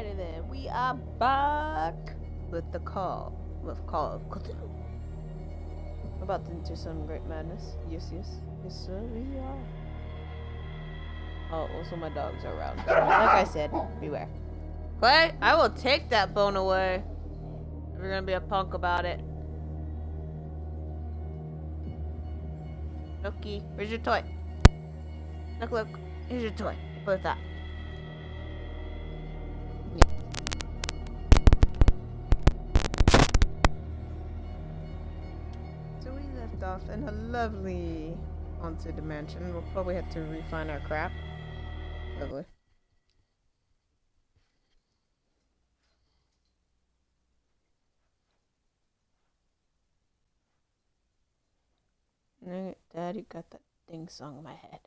Alrighty then, we are back with the Call of Cthulhu. We're about into some great madness. Yes, sir, we are. Oh, also my dogs are around. So, like I said, beware. Clay, I will take that bone away. If you're gonna be a punk about it. Looky, where's your toy? Look, here's your toy. Play with that. So we left off in a lovely haunted mansion. We'll probably have to refine our crap. Lovely. Daddy got that thing song in my head.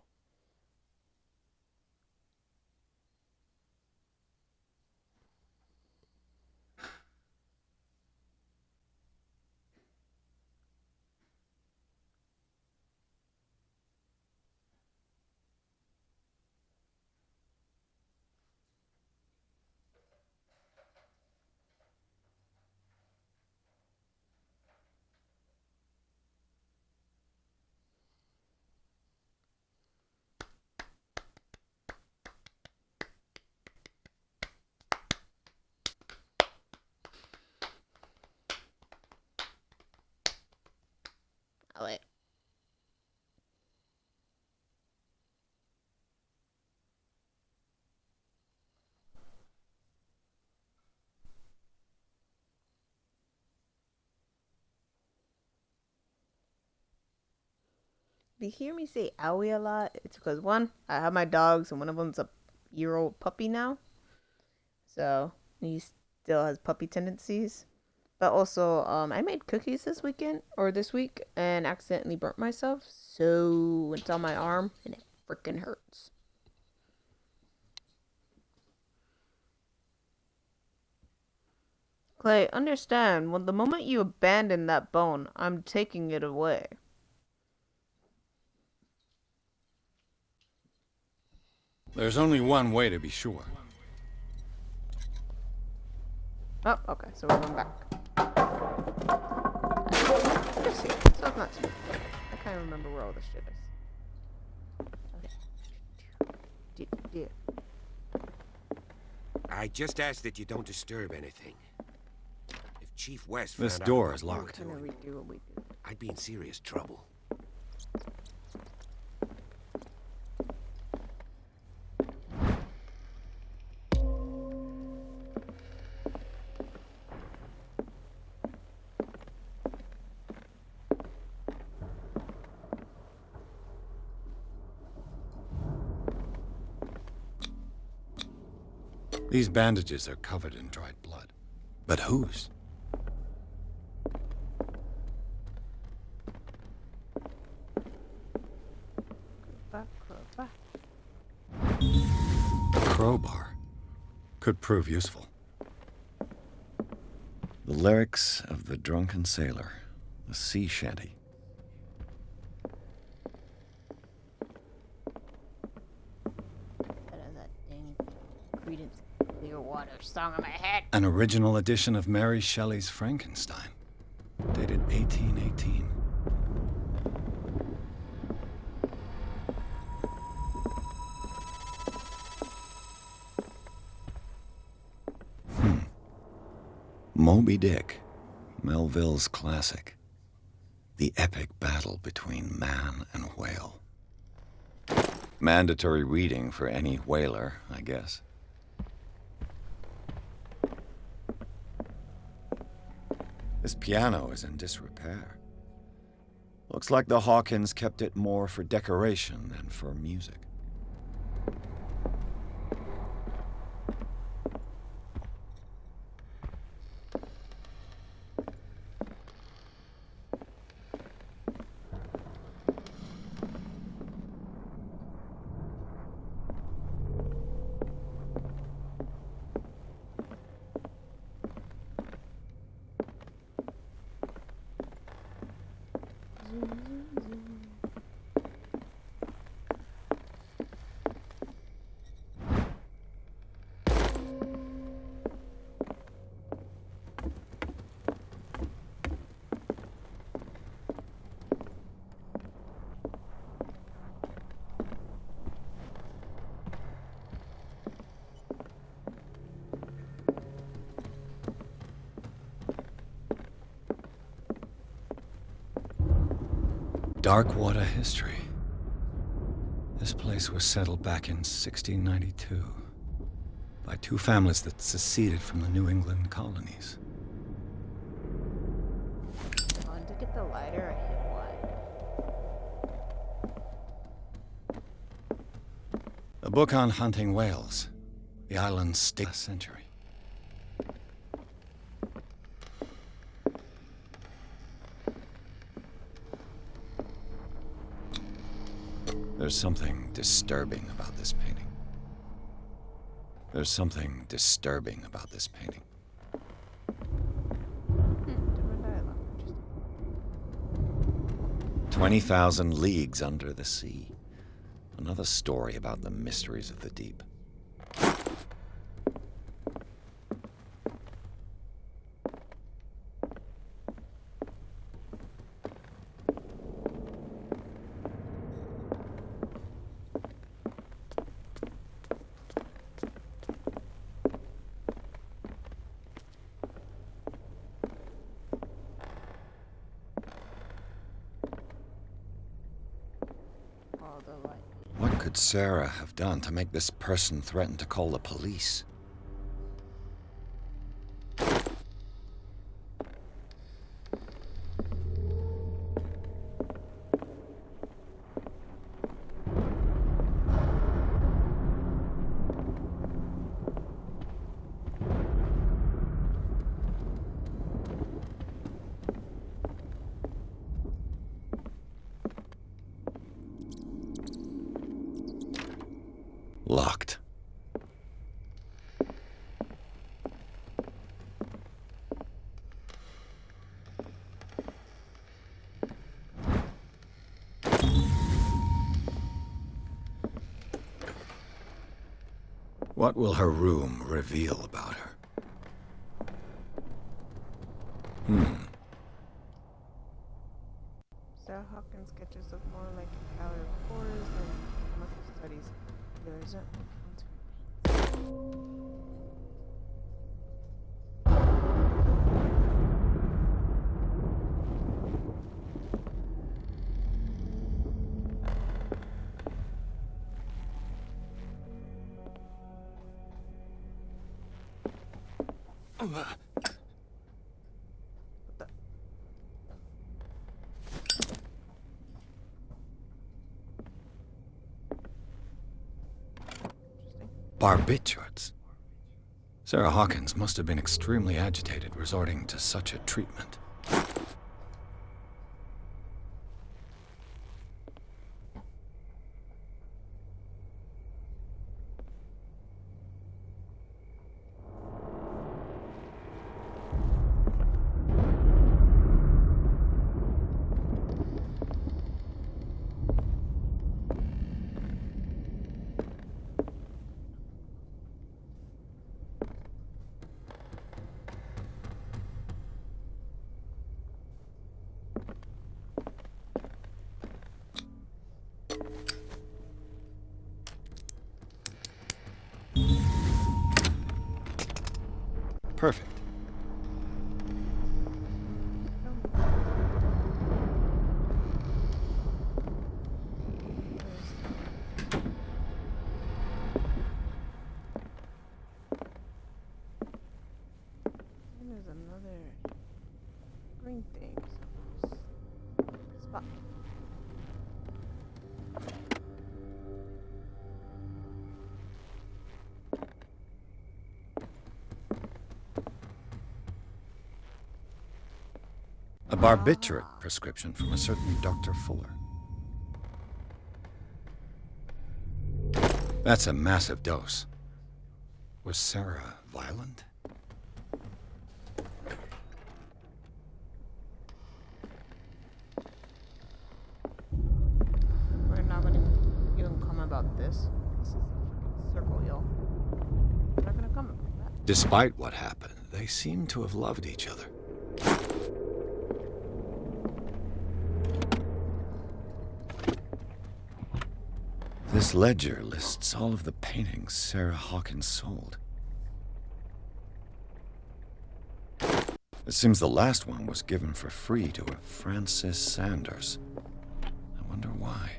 Oh, wait. If you hear me say owie a lot, it's because one, I have my dogs and one of them's a year-old puppy now. So he still has puppy tendencies. But also, I made cookies this week, and accidentally burnt myself. So it's on my arm and it freaking hurts. Clay, understand, when the moment you abandon that bone, I'm taking it away. There's only one way to be sure. Oh, okay, so we're going back. Just see, so it's not too bad. I can't remember where all this shit is. Okay. Dear. I just ask that you don't disturb anything. If Chief West This found door out is what we were locked. doing, I'd be in serious trouble. These bandages are covered in dried blood. But whose? A crowbar. Could prove useful. The lyrics of the drunken sailor, a sea shanty. Song in my head. An original edition of Mary Shelley's Frankenstein, dated 1818. Moby Dick, Melville's classic. The epic battle between man and whale. Mandatory reading for any whaler, I guess. This piano is in disrepair. Looks like the Hawkins kept it more for decoration than for music. Darkwater history. This place was settled back in 1692 by two families that seceded from the New England colonies. I wanted to get the lighter, I hit Y. A book on hunting whales, the island's state century. There's something disturbing about this painting. There's something disturbing about this painting. Different dialogue. Interesting. 20,000 leagues under the sea. Another story about the mysteries of the deep. All the light. What could Sarah have done to make this person threaten to call the police? Locked. What will her room reveal about her? Sarah Hawkins sketches look more like a gallery of horrors than commercial studies. There isn't. Barbiturates. Sarah Hawkins must have been extremely agitated resorting to such a treatment. Perfect. There's another green thing. Spot. A barbiturate prescription from a certain Dr. Fuller. That's a massive dose. Was Sarah violent? We're not gonna even come about this. This is a freaking circle, yo. We're not gonna come about that. Despite what happened, they seem to have loved each other. This ledger lists all of the paintings Sarah Hawkins sold. It seems the last one was given for free to a Francis Sanders. Wonder why.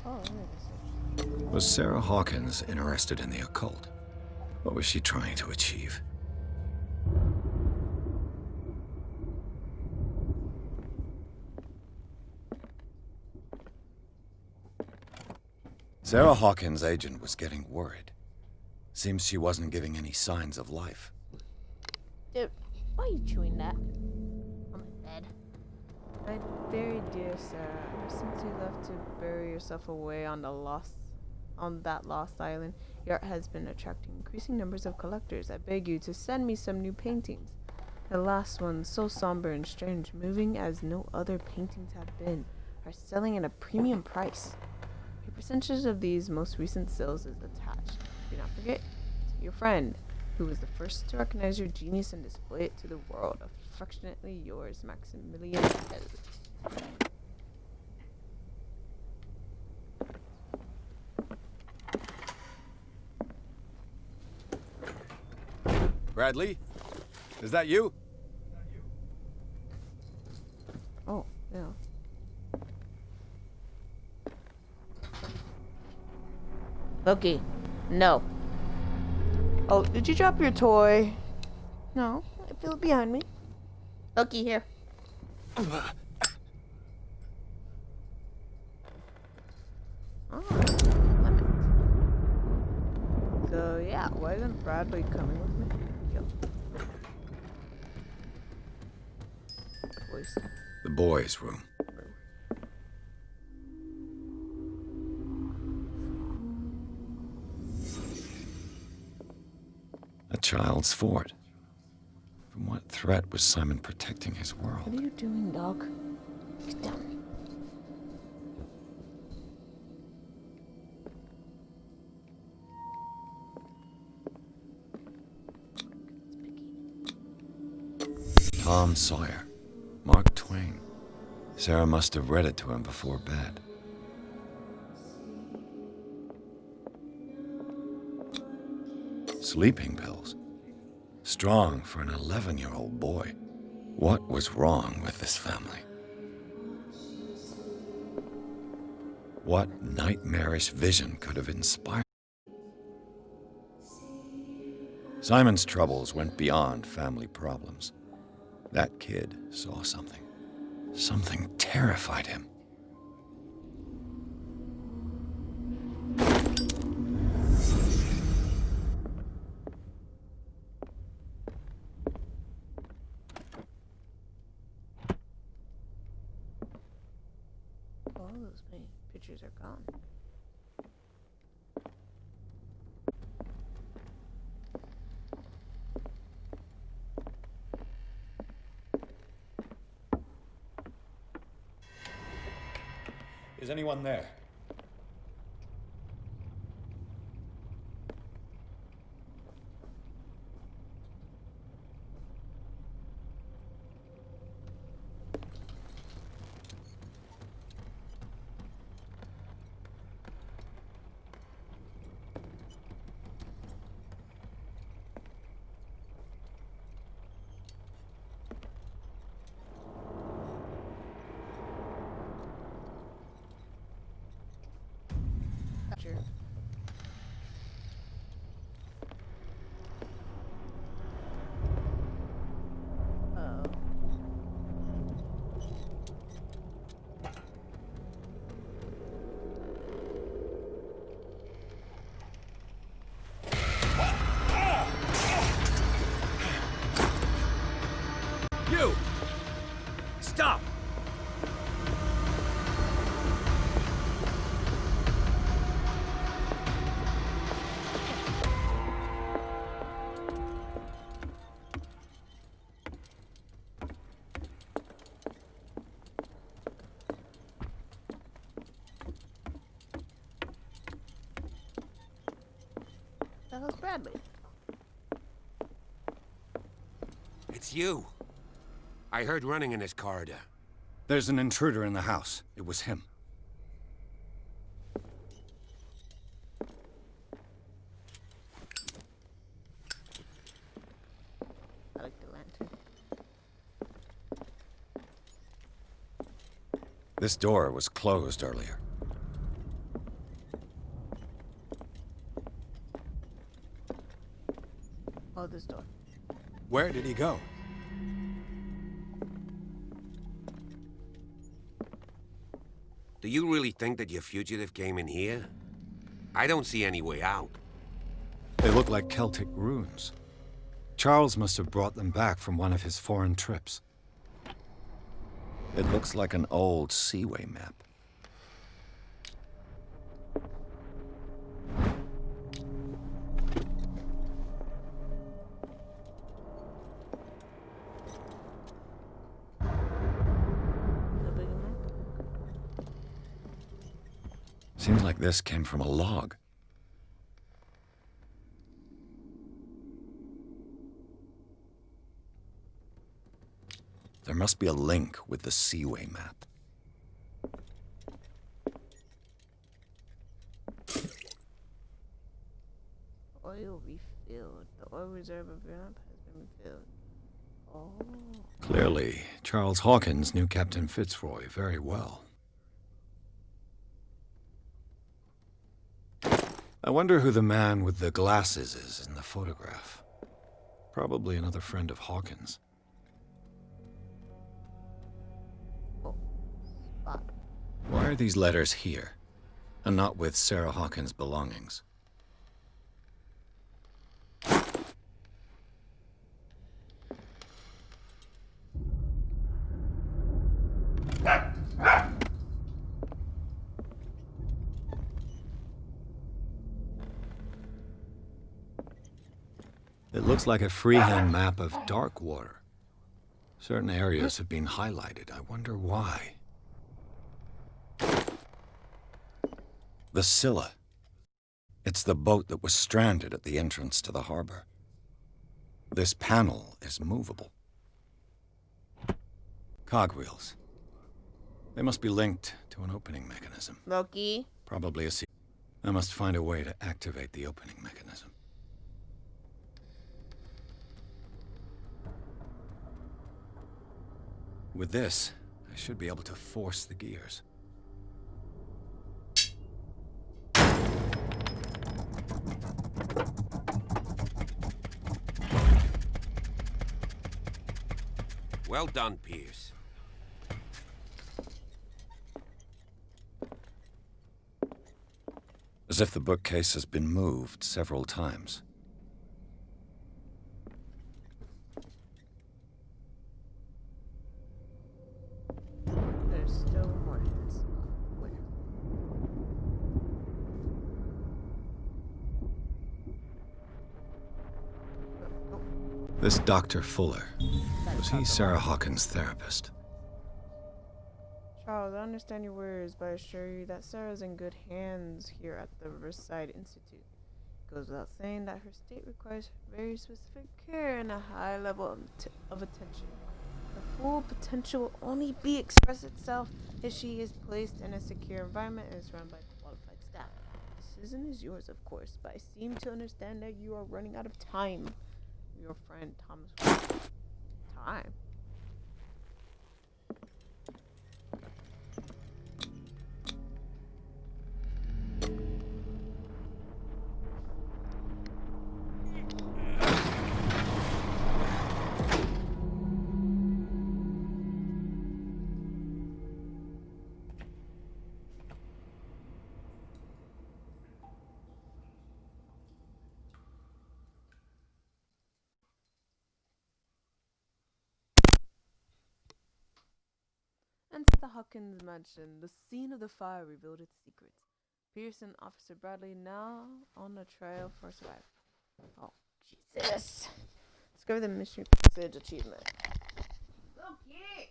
Oh, wait a second. Was Sarah Hawkins interested in the occult? What was she trying to achieve? Sarah Hawkins' agent was getting worried. Seems she wasn't giving any signs of life. Dude, why are you chewing that? On my bed. My very dear Sarah, ever since you left to bury yourself away on that lost island, your art has been attracting increasing numbers of collectors. I beg you to send me some new paintings. The last ones, so somber and strange, moving as no other paintings have been, are selling at a premium price. Your percentage of these most recent sales is attached. Do not forget your friend, who was the first to recognize your genius and display it to the world. Affectionately yours, Maximilian L. Bradley? Is that you? Oh, yeah. Loki, no. Oh, did you drop your toy? No, I feel it behind me. Loki, here. Oh, lemon. So, yeah, why isn't Bradley coming with me? Yo. Voice. The boys' room. A child's fort. From what threat was Simon protecting his world? What are you doing, dog? Get down. Tom Sawyer. Mark Twain. Sarah must have read it to him before bed. Sleeping pills. Strong for an 11-year-old boy. What was wrong with this family? What nightmarish vision could have inspired? Simon's troubles went beyond family problems. That kid saw something. Something terrified him. All those pictures are gone. Is anyone there? Sure. Oh. You! Stop! That was Bradley. It's you. I heard running in this corridor. There's an intruder in the house. It was him. I like the lantern. This door was closed earlier. Oh, this door. Where did he go? Do you really think that your fugitive came in here? I don't see any way out. They look like Celtic runes. Charles must have brought them back from one of his foreign trips. It looks like an old seaway map. The bigger map. Seems like this came from a log. There must be a link with the seaway map. Oil refilled. The oil reserve of your map has been refilled. Oh. Clearly, Charles Hawkins knew Captain Fitzroy very well. I wonder who the man with the glasses is in the photograph. Probably another friend of Hawkins. Oh. Spot. Why are these letters here, and not with Sarah Hawkins' belongings? It looks like a freehand map of dark water. Certain areas have been highlighted. I wonder why. The Scylla. It's the boat that was stranded at the entrance to the harbor. This panel is movable. Cogwheels. They must be linked to an opening mechanism. Loki. Probably a I must find a way to activate the opening mechanism. With this, I should be able to force the gears. Well done, Pierce. As if the bookcase has been moved several times. There's still more hints. Where? Oh, This Dr. Fuller, that was is he not the Sarah one. Hawkins' therapist? Charles, I understand your words, but I assure you that Sarah's in good hands here at the Riverside Institute. It goes without saying that her state requires very specific care and a high level of attention. Her full potential will only be express itself if she is placed in a secure environment and is surrounded by qualified staff. The decision is yours, of course, but I seem to understand that you are running out of time. Your friend Thomas. Time. Inside the Hawkins mansion, the scene of the fire revealed its secrets. Pierce and Officer Bradley now on the trail for survival. Oh, Jesus. Discover the mystery passage achievement. Okay.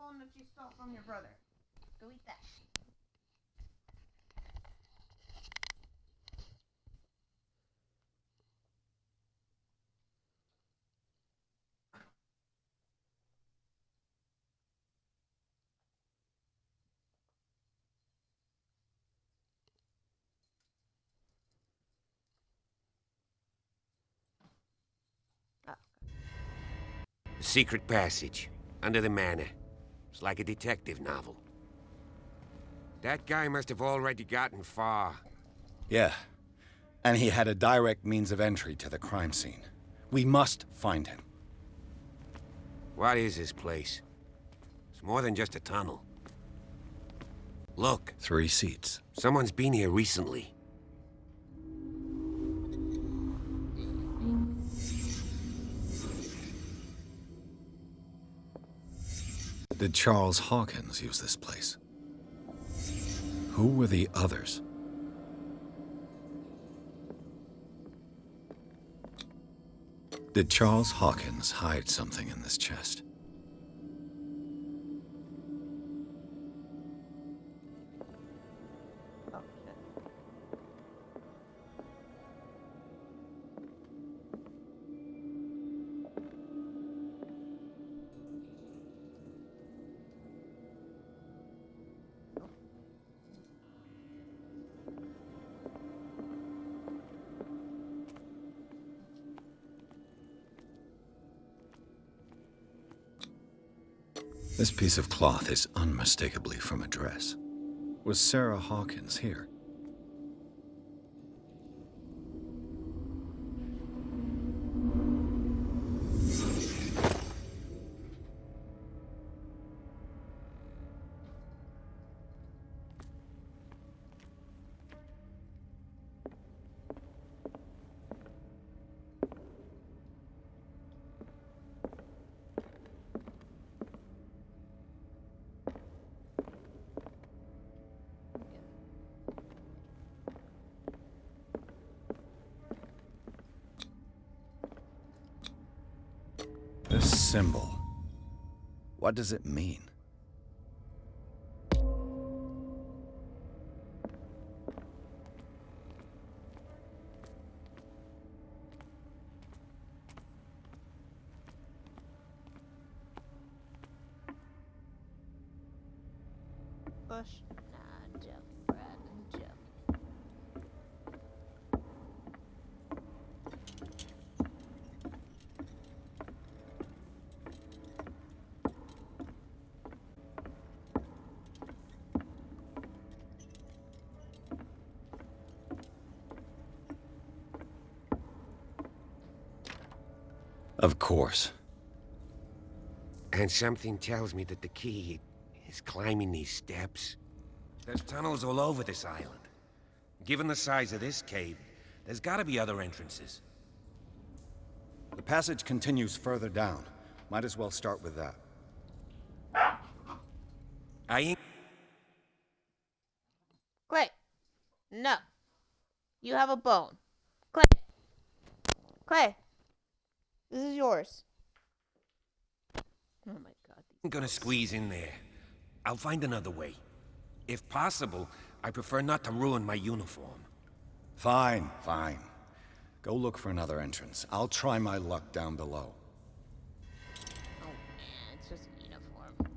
bone that you stole from your brother. Go eat that. The secret passage, under the manor. It's like a detective novel. That guy must have already gotten far. Yeah. And he had a direct means of entry to the crime scene. We must find him. What is this place? It's more than just a tunnel. Look, 3 seats. someone's been here recently. Did Charles Hawkins use this place? Who were the others? Did Charles Hawkins hide something in this chest? Oh, shit. This piece of cloth is unmistakably from a dress. Was Sarah Hawkins here? This symbol. What does it mean? Push. Nah, jump, Brad, jump. Of course. And something tells me that the key is climbing these steps. There's tunnels all over this island. Given the size of this cave, there's gotta be other entrances. The passage continues further down. Might as well start with that. I ain't... Clay. No. You have a bone. Clay. Clay. This is yours. Oh my god. gonna squeeze in there. I'll find another way. If possible, I prefer not to ruin my uniform. Fine, fine. Go look for another entrance. I'll try my luck down below. Oh man, it's just a uniform.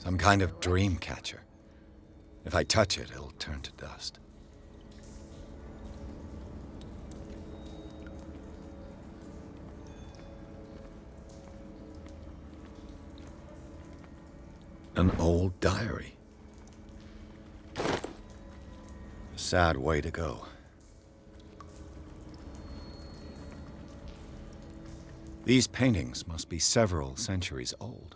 Some kind of dream catcher. If I touch it, it'll turn to dust. An old diary. A sad way to go. These paintings must be several centuries old.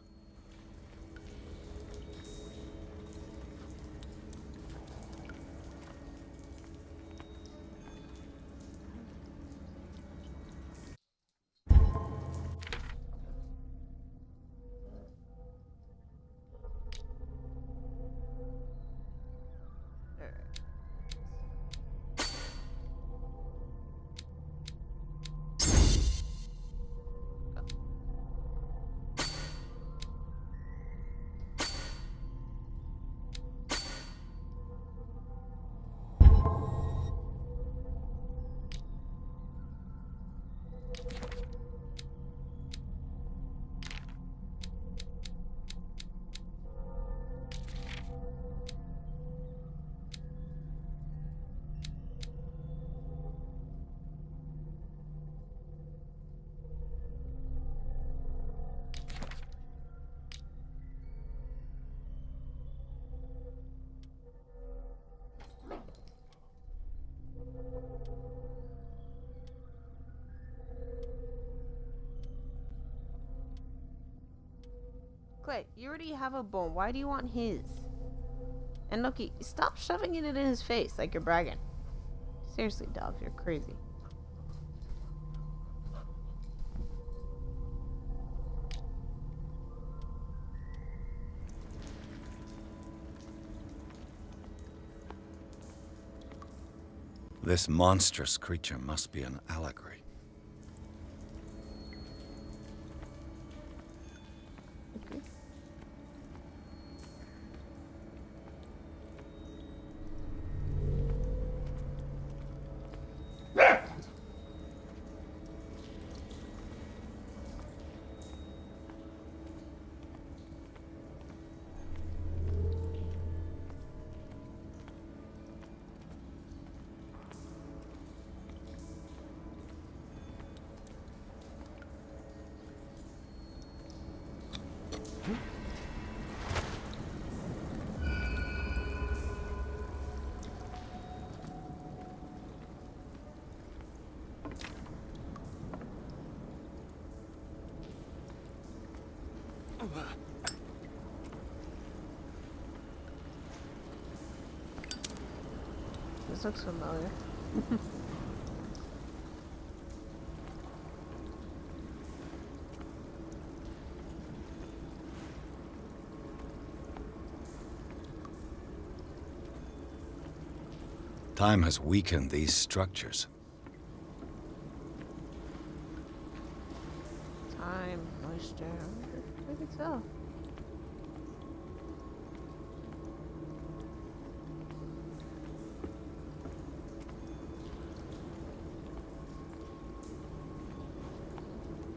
Clay, you already have a bone. Why do you want his? And Loki, stop shoving it in his face like you're bragging. Seriously, dog, you're crazy. This monstrous creature must be an allegory. Okay. This looks familiar. Time has weakened these structures. Time, moisture. I can tell.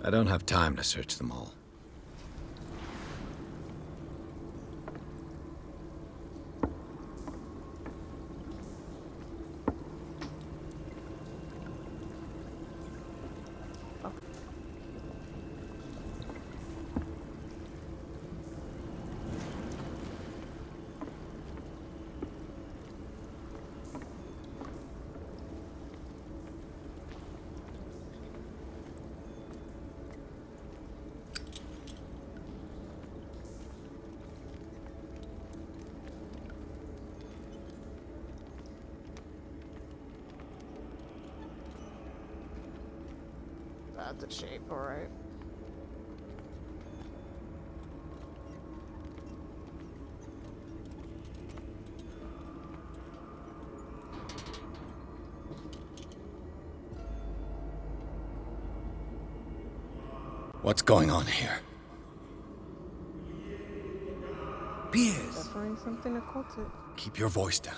I don't have time to search them all. That's a shape, alright. What's going on here? Piers! Definitely something occulted. Keep your voice down.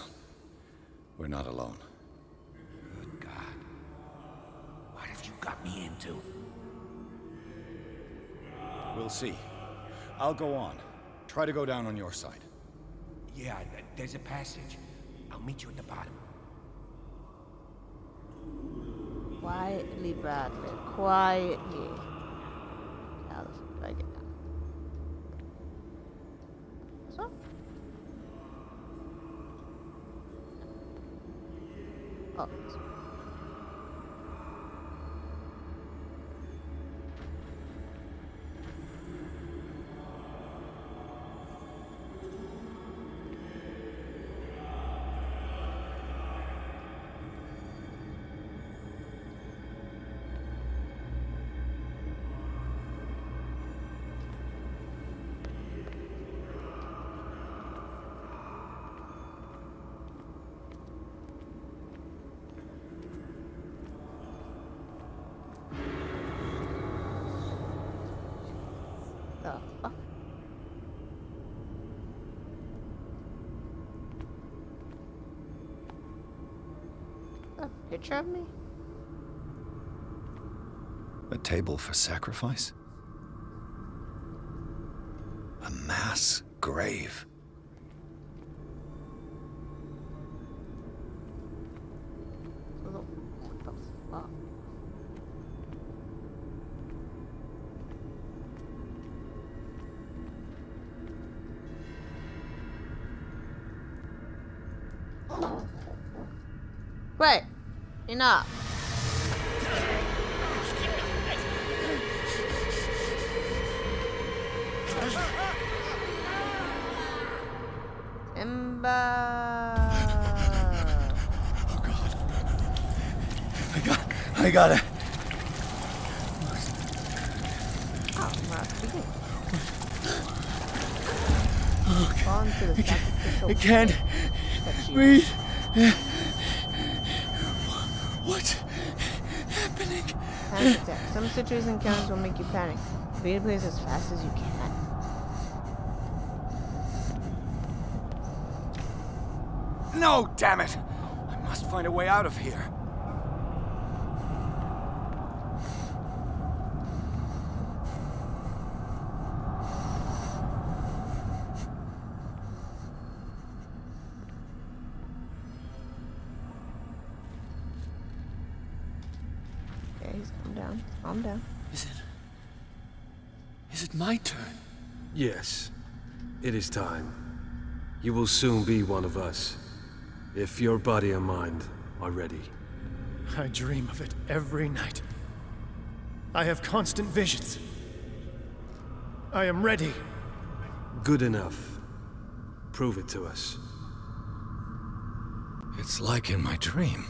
We're not alone. Good God. What have you got me into? We'll see. I'll go on. Try to go down on your side. Yeah, there's a passage. I'll meet you at the bottom. Quietly, Bradley. Quietly. How the fuck do I get down? Locked. The fuck? A picture of me? A table for sacrifice? A mass grave. What the fuck? Wait, enough. Simba. Oh God. I got it. Oh, my speaking. Fall into the sacrificial I can't that you- breathe. What's happening? Panic attack. Some situations and encounters will make you panic. Flee the place as fast as you can. No, damn it! I must find a way out of here. Okay, he's calm down. Calm down. Is it my turn? Yes, it is time. You will soon be one of us, if your body and mind are ready. I dream of it every night. I have constant visions. I am ready. Good enough. Prove it to us. It's like in my dream.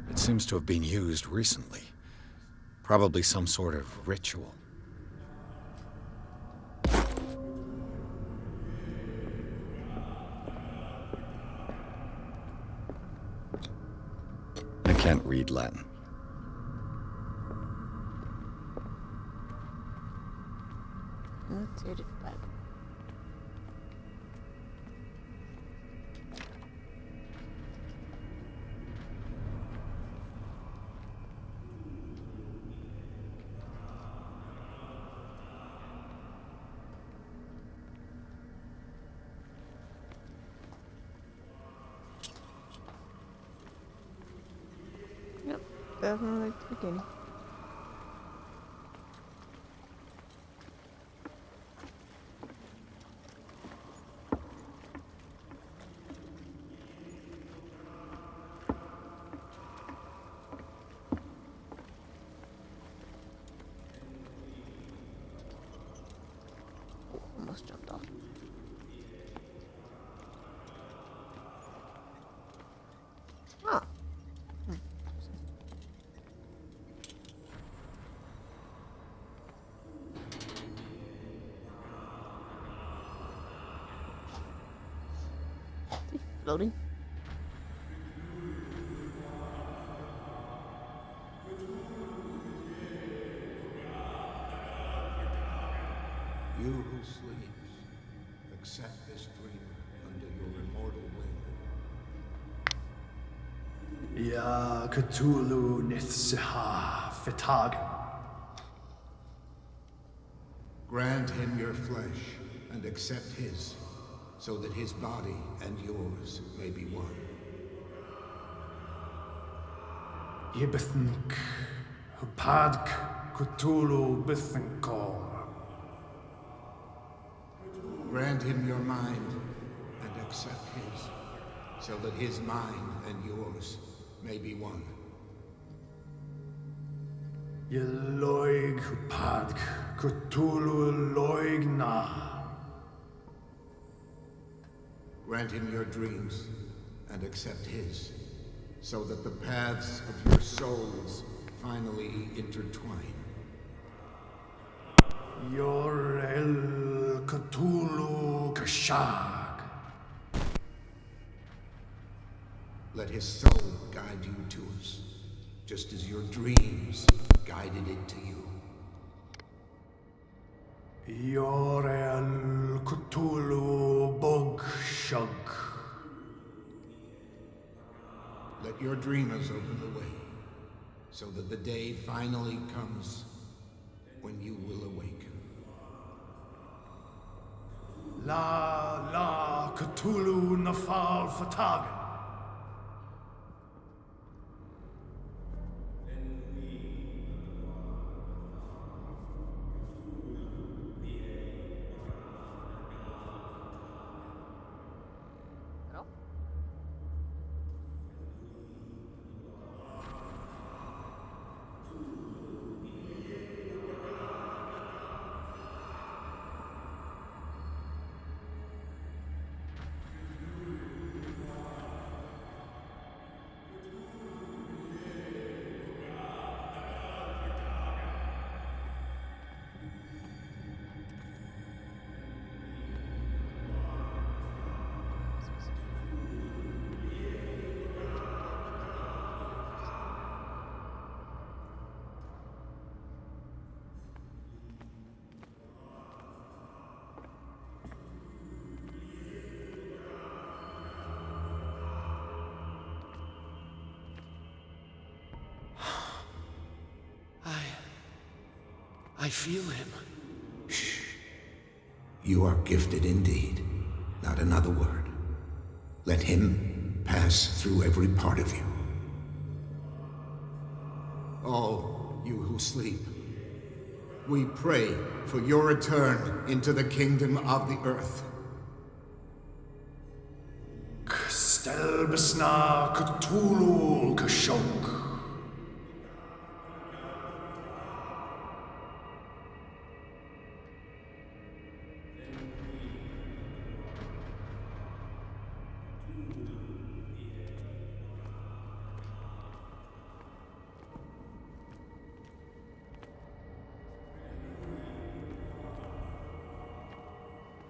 It seems to have been used recently. Probably some sort of ritual. I can't read Latin. Annotated Bible. Yep, definitely like the beginning. Almost jumped off. Oh. Floating. You who sleeps, accept this dream under your immortal will. Ya Cthulhu Nithsiha Fitag. Grant him your flesh and accept his, so that his body and yours may be one. Yibithink, Hupadk, Cthulhu, Bithinkor. Grant him your mind and accept his, so that his mind and yours may be one. Yeloig, Hupadk, Cthulhu, Loigna. Grant him your dreams and accept his, so that the paths of your souls finally intertwine. Yor El Cthulhu Kashag. Let his soul guide you to us, just as your dreams guided it to you. Yor El Cthulhu Bog Shug. Let your dreamers open the way, so that the day finally comes when you will awaken. La Cthulhu Nafal Fatagan. No? I feel him. You are gifted indeed. Not another word. Let him pass through every part of you. All you who sleep, we pray for your return into the kingdom of the earth. Stelbisna Cthulhu Kashok.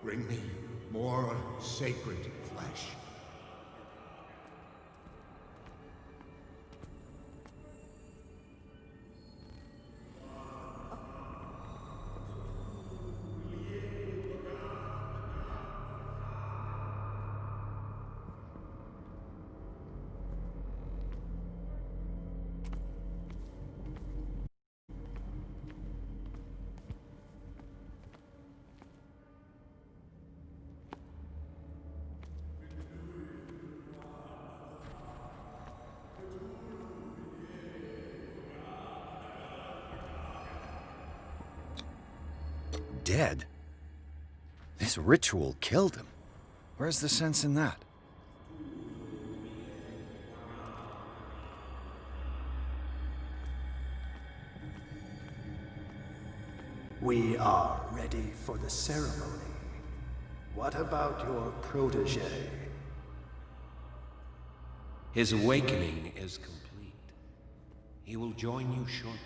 Bring me more sacred flesh. Dead? This ritual killed him. Where's the sense in that? We are ready for the ceremony. What about your protege? His awakening is complete. He will join you shortly.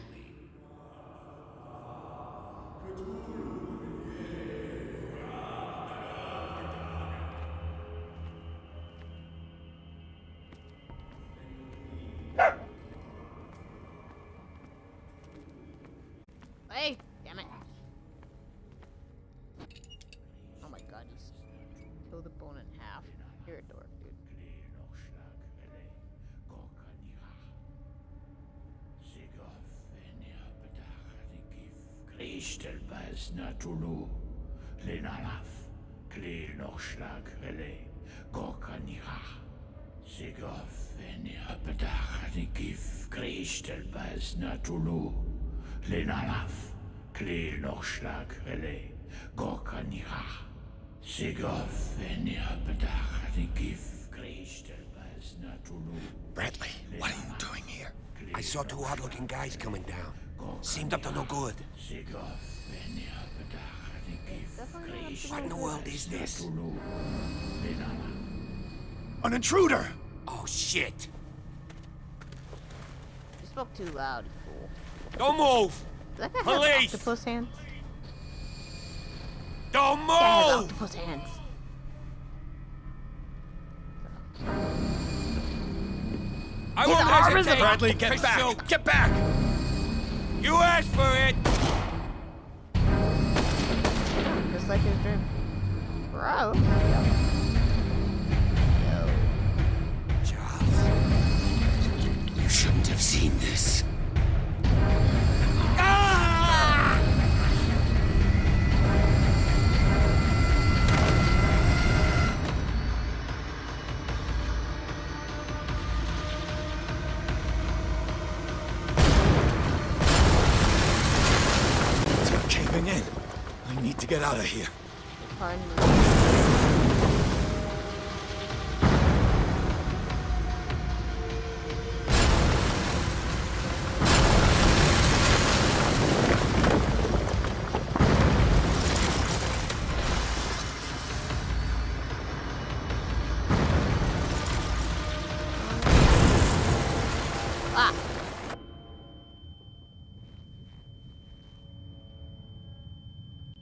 Hey, damn it. Oh my god, he's killed the bone in half. You're a dork, dude. Gif Kristel Bas Natulu Lenalaf Kli Lochschlag Rele Gorkanira Sigof Eniapatach Gif Kristel Bas Natulu. Bradley, what are you doing here? I saw two odd-looking guys coming down. Seemed up to no good. What in the world is this? An intruder! Oh, shit! You spoke too loud, you fool. Don't move! Does that guy Police! have octopus hands? Don't That guy has move! octopus hands. I His won't arm is hesitate! a- Bradley, get Fix back! you. Get back! You asked for it! Just like his dream. Bro. Charles, you shouldn't have seen this. It's caving in. I need to get out of here. Pardon me.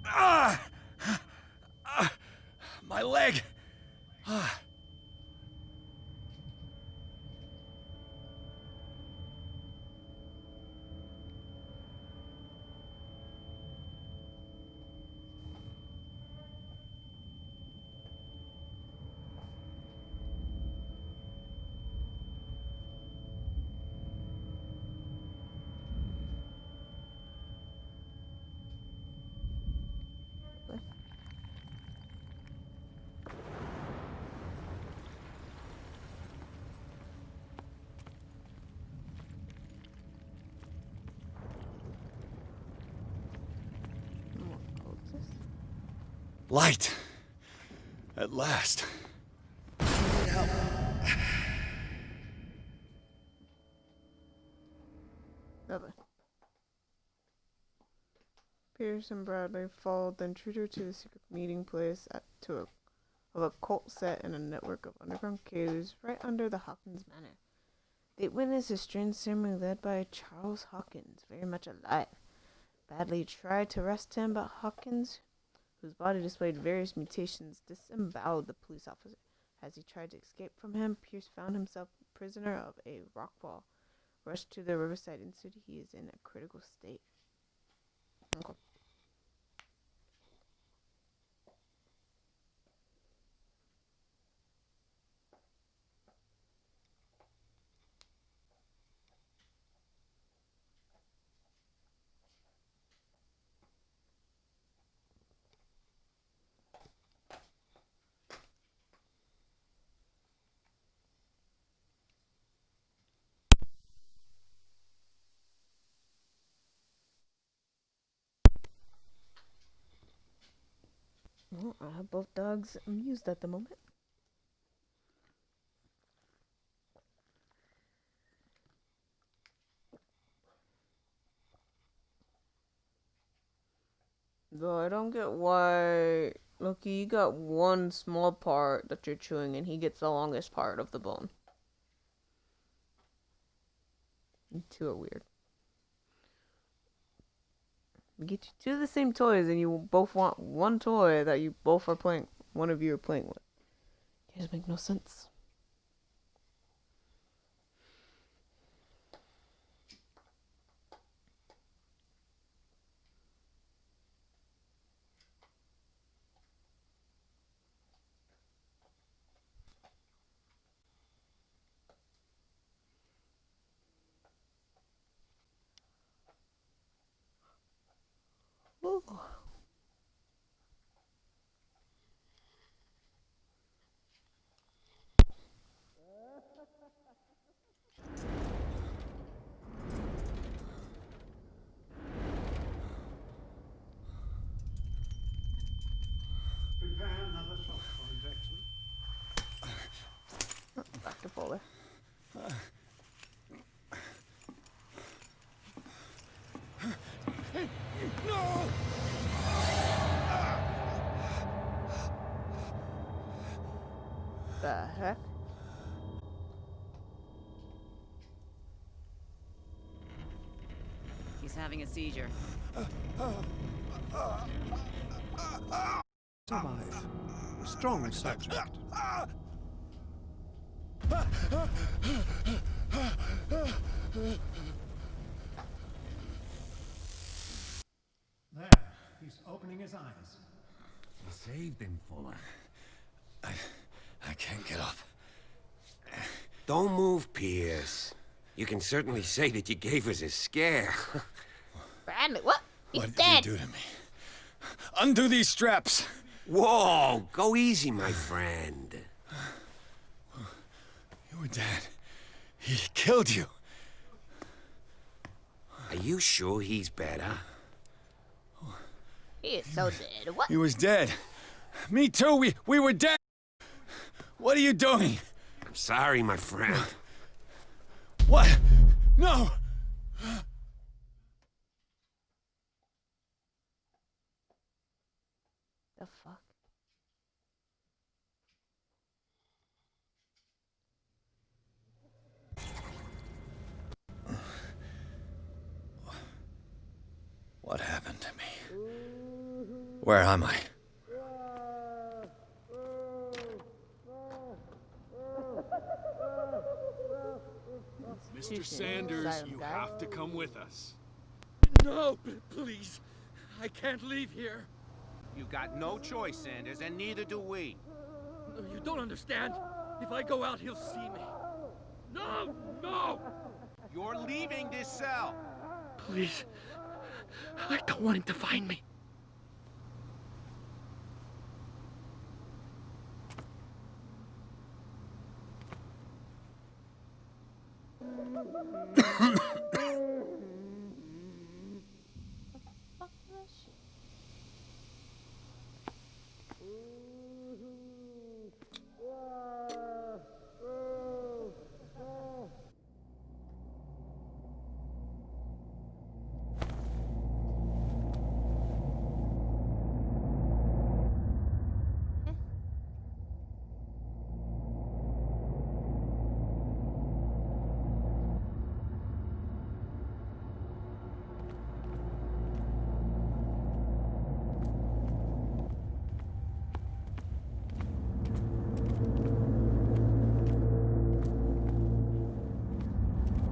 Ah! My leg! Light! At last. Bye-bye. Pierce and Bradley followed the intruder to the secret meeting place of a cult set in a network of underground caves right under the Hawkins Manor. They witnessed a strange ceremony led by Charles Hawkins, very much alive. Bradley tried to arrest him, but Hawkins, whose body displayed various mutations, disemboweled the police officer. As he tried to escape from him, Pierce found himself prisoner of a rock wall. Rushed to the Riverside Institute, he is in a critical state. Okay. Well, I have both dogs amused at the moment. Though I don't get why... Loki, you got one small part that you're chewing and he gets the longest part of the bone. You two are weird. We get you two of the same toys and you both want one toy that you both are playing, one of you are playing with. It doesn't make no sense. Ooh. way. The heck? He's having a seizure. Survive. Strong subject. There, he's opening his eyes. You saved him, Fuller. I can't get up. Don't move, Pierce. You can certainly say that you gave us a scare. Bradley, what? He's What dead. did you do to me? Undo these straps! Whoa, go easy, my friend. You were dead. He killed you. Are you sure he's better? He is so dead. What? He was dead. Me too. We were dead. What are you doing? I'm sorry, my friend. What? No! The fuck? What happened to me? Where am I? Mr. Sanders, you have to come with us. No, please. I can't leave here. You've got no choice, Sanders, and neither do we. No, you don't understand. If I go out, he'll see me. No! No! You're leaving this cell. Please. I don't want him to find me.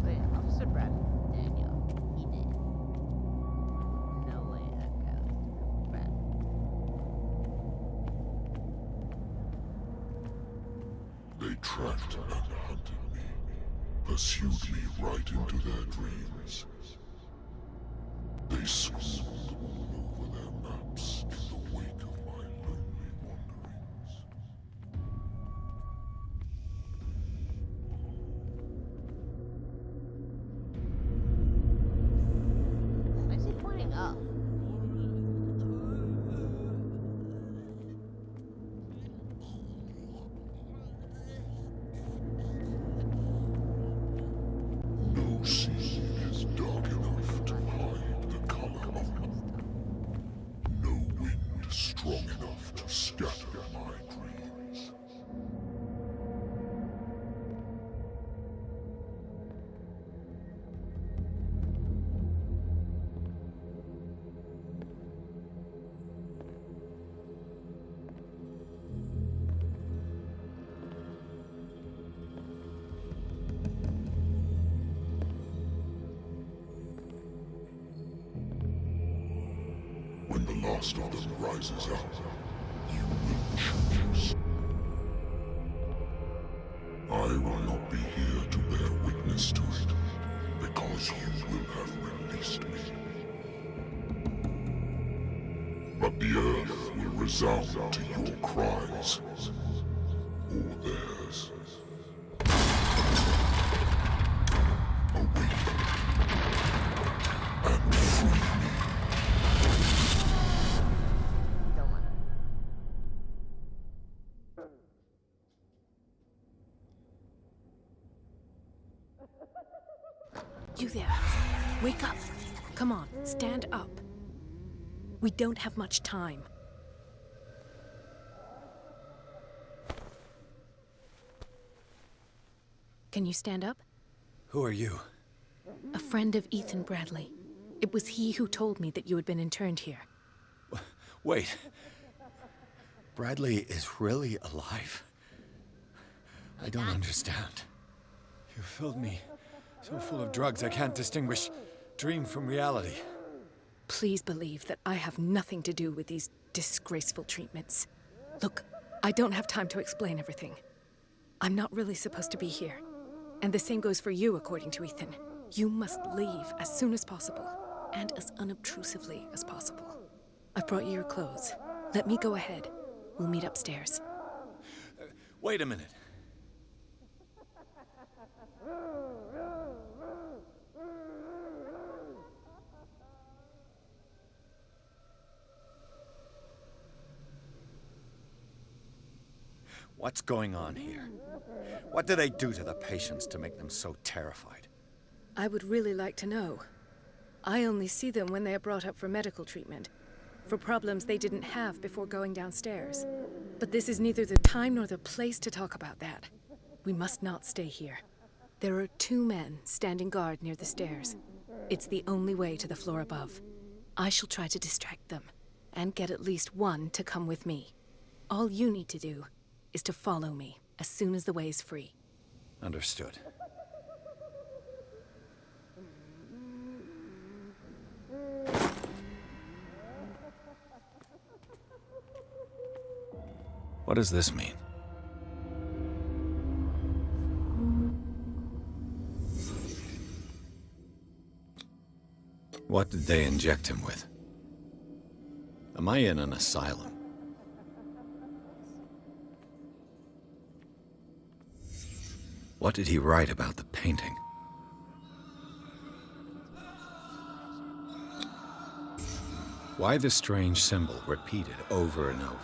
So yeah, Officer Bradley. Daniel. He did. No way that guy was Bradley. They tracked and hunted me, pursued me right into their dreams. They scrawled all over their maps in the wake of my lonely wanderings. Why is he pointing up? No sea is dark enough to hide the color of moon. No wind strong enough to scatter my dreams. When the last of them rises up, you will choose. I will not be here to bear witness to it, because you will have released me. But the earth will resound to your cries, or theirs. Awaken and free me. Don't wanna. You there. Wake up. Come on, stand up. We don't have much time. Can you stand up? Who are you? A friend of Ethan Bradley. It was he who told me that you had been interned here. Wait. Bradley is really alive? I don't understand. You filled me so full of drugs I can't distinguish dream from reality. Please believe that I have nothing to do with these disgraceful treatments. Look, I don't have time to explain everything. I'm not really supposed to be here. And the same goes for you, according to Ethan. You must leave as soon as possible, and as unobtrusively as possible. I've brought you your clothes. Let me go ahead. We'll meet upstairs. Wait a minute. What's going on here? What do they do to the patients to make them so terrified? I would really like to know. I only see them when they are brought up for medical treatment, for problems they didn't have before going downstairs. But this is neither the time nor the place to talk about that. We must not stay here. There are 2 men standing guard near the stairs. It's the only way to the floor above. I shall try to distract them, and get at least one to come with me. All you need to do is to follow me as soon as the way is free. Understood. What does this mean? What did they inject him with? Am I in an asylum? What did he write about the painting? Why the strange symbol repeated over and over?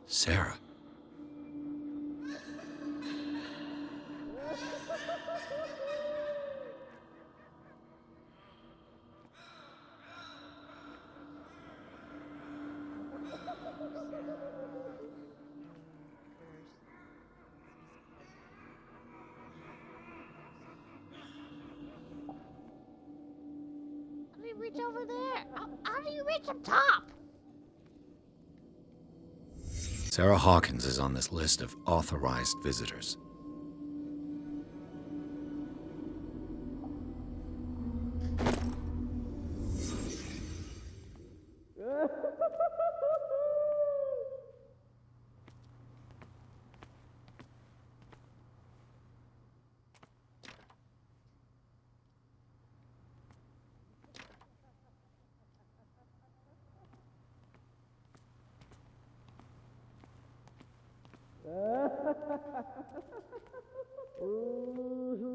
Sarah. How do you reach over there? How do you reach up top? Sarah Hawkins is on this list of authorized visitors.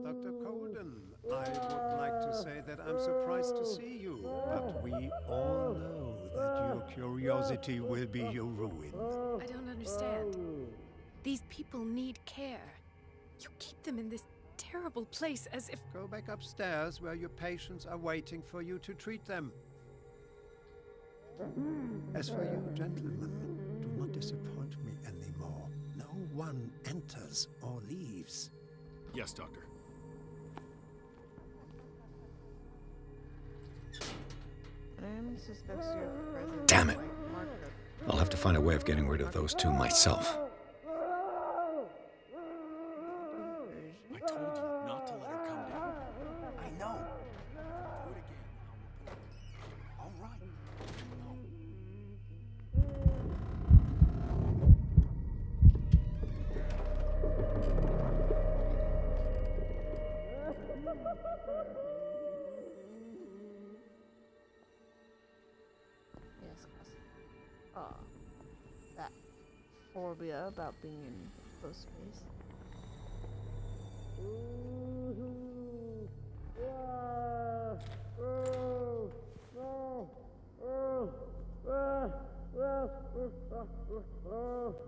Dr. Colden, I would like to say that I'm surprised to see you, but we all know that your curiosity will be your ruin. I don't understand. These people need care. You keep them in this terrible place as if... Go back upstairs where your patients are waiting for you to treat them. As for you, gentlemen, do not disappoint me anymore. No one enters or leaves. Yes, Doctor. Enemy suspects your presence. Damn it! I'll have to find a way of getting rid of those 2 myself. I told you not to let her come down. I know. Do it again. All right. Yes, that phobia about being in close space.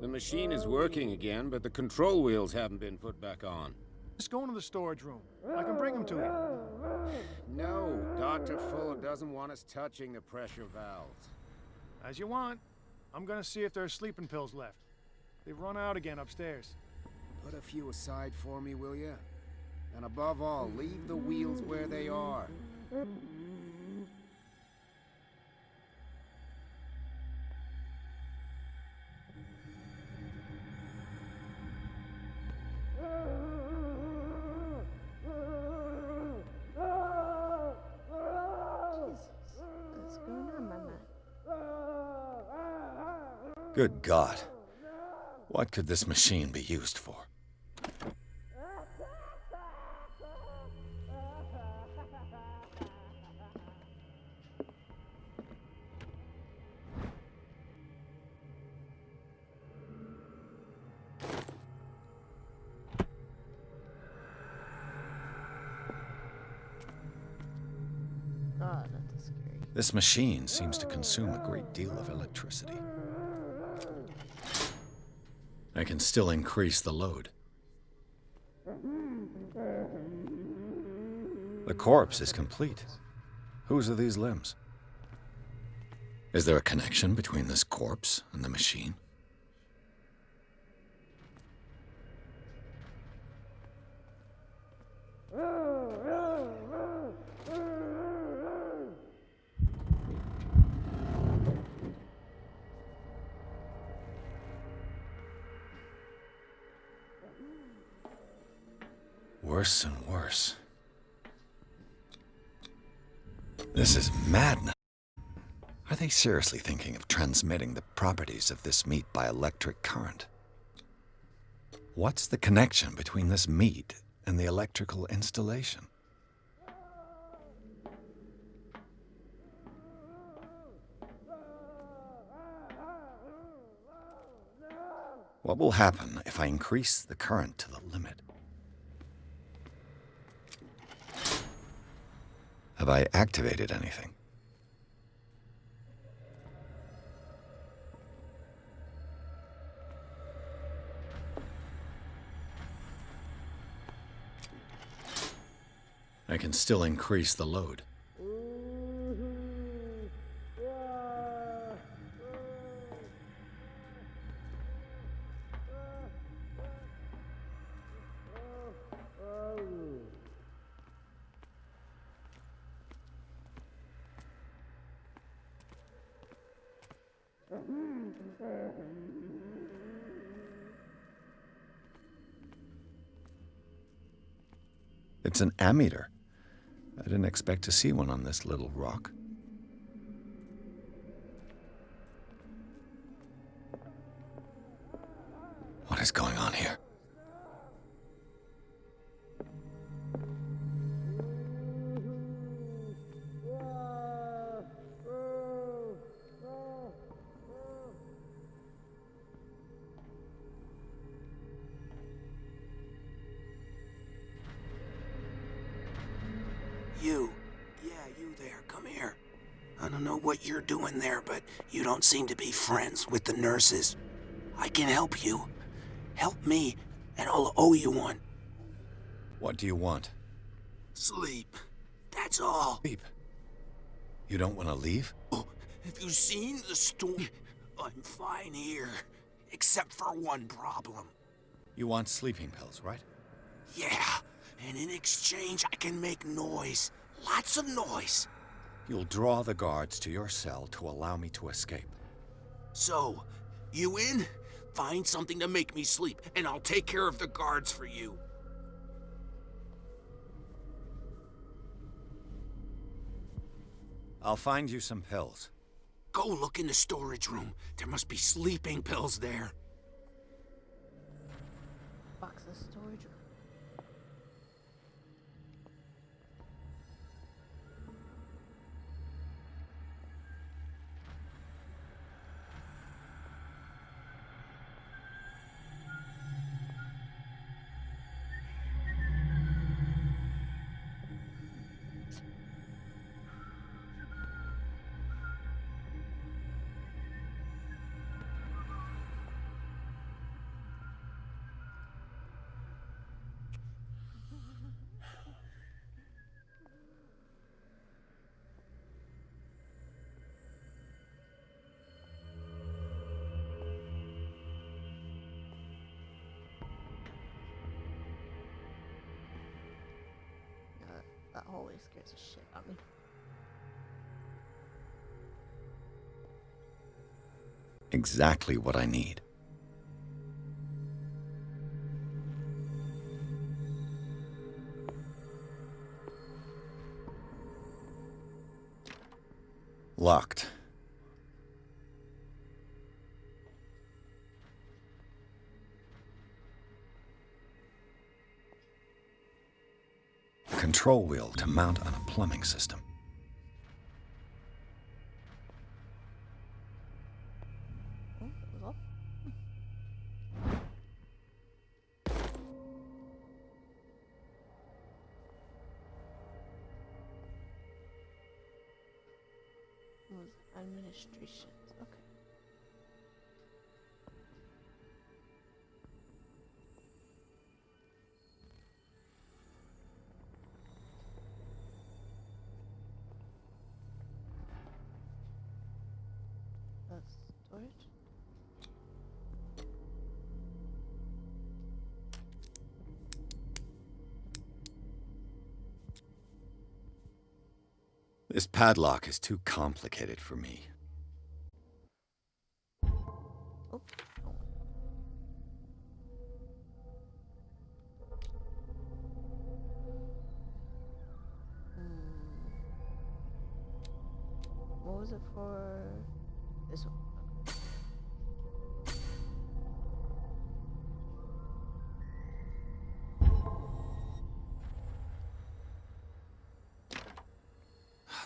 The machine is working again, but the control wheels haven't been put back on. Just go into the storage room. I can bring him to you. No, Dr. Fuller doesn't want us touching the pressure valves. As you want. I'm gonna see if there are sleeping pills left. They've run out again upstairs. Put a few aside for me, will you? And above all, leave the wheels where they are. What's going on, Mama? Good God. What could this machine be used for? Oh, that's scary. This machine seems to consume a great deal of electricity. I can still increase the load. The corpse is complete. Whose are these limbs? Is there a connection between this corpse and the machine? Worse and worse. This is madness. Are they seriously thinking of transmitting the properties of this meat by electric current? What's the connection between this meat and the electrical installation? What will happen if I increase the current to the limit? Have I activated anything? I can still increase the load. It's an ammeter. I didn't expect to see one on this little rock. What is going on here? You. Yeah, you there. Come here. I don't know what you're doing there, but you don't seem to be friends with the nurses. I can help you. Help me, and I'll owe you one. What do you want? Sleep. That's all. Sleep. You don't want to leave? Oh, have you seen the storm? I'm fine here, except for one problem. You want sleeping pills, right? Yeah, and in exchange I can make noise. Lots of noise. You'll draw the guards to your cell to allow me to escape. So, you in? Find something to make me sleep, and I'll take care of the guards for you. I'll find you some pills. Go look in the storage room. There must be sleeping pills there. Box of storage room. hallway scares the shit out of me. Exactly what I need. Locked. A control wheel to mount on a plumbing system. Oh, that was off. Was administration. Okay. That's storage. This padlock is too complicated for me. Oh. What was it for? This one.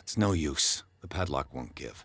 It's no use. The padlock won't give.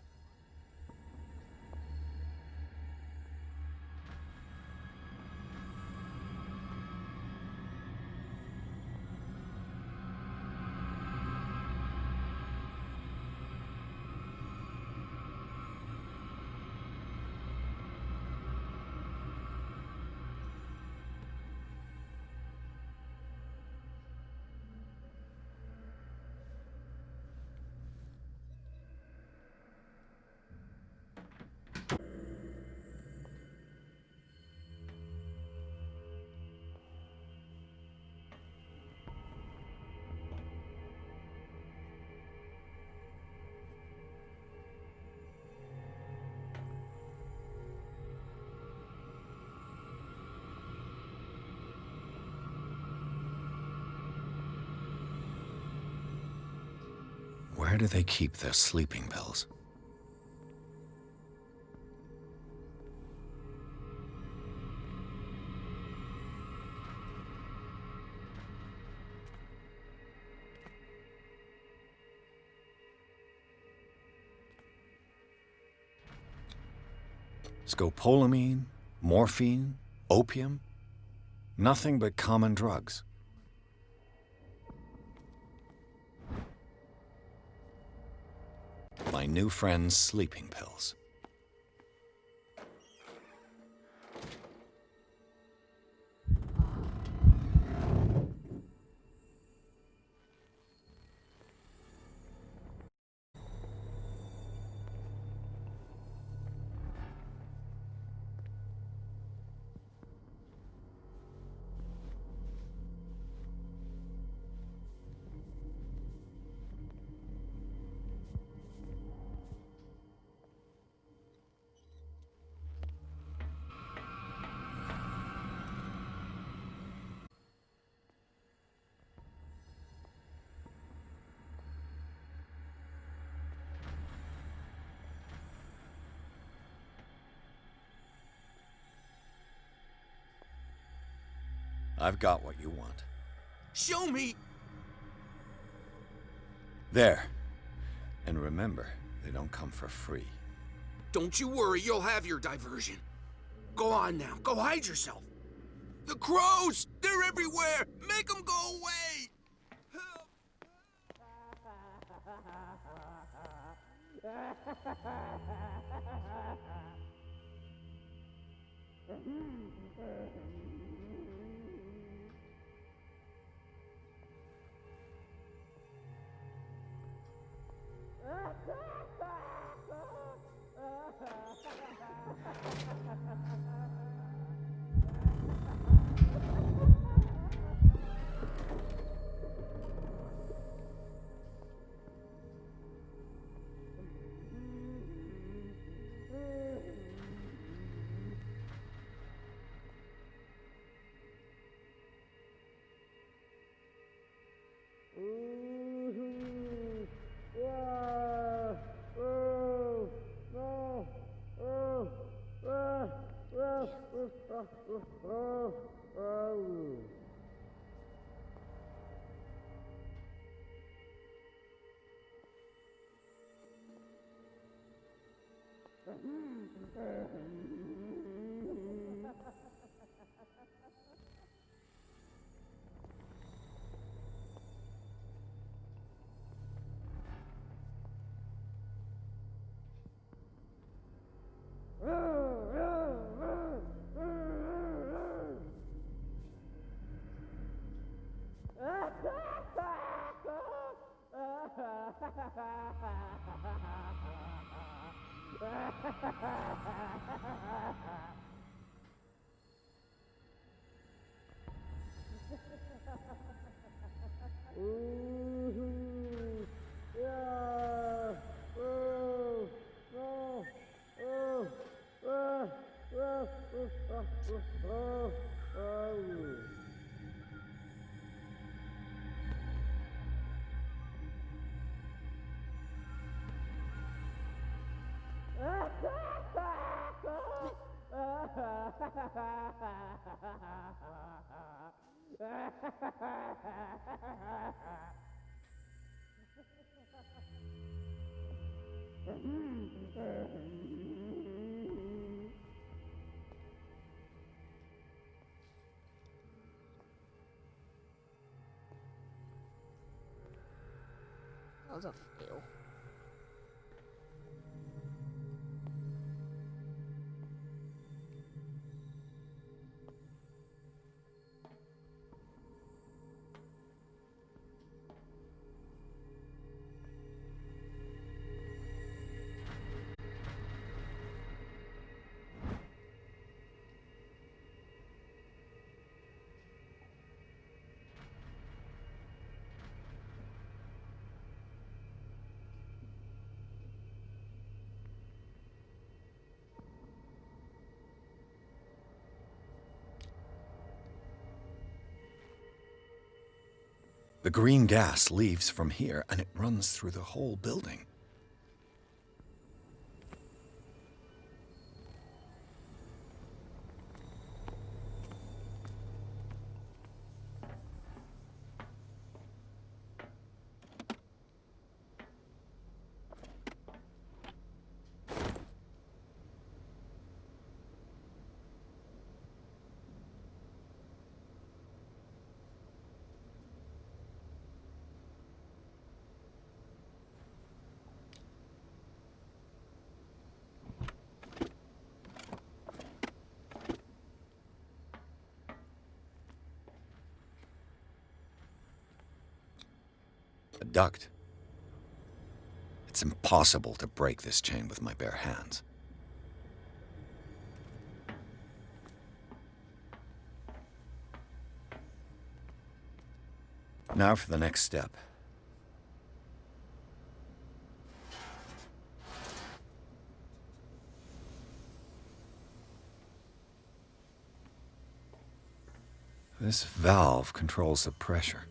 Where do they keep their sleeping pills? Scopolamine, morphine, opium? Nothing but common drugs. My new friend's sleeping pills. I've got what you want. Show me! There. And remember, they don't come for free. Don't you worry, you'll have your diversion. Go on now, go hide yourself. The crows! They're everywhere! Make them go away! That was a fail. The green gas leaves from here and it runs through the whole building. A duct. It's impossible to break this chain with my bare hands. Now for the next step. This valve controls the pressure.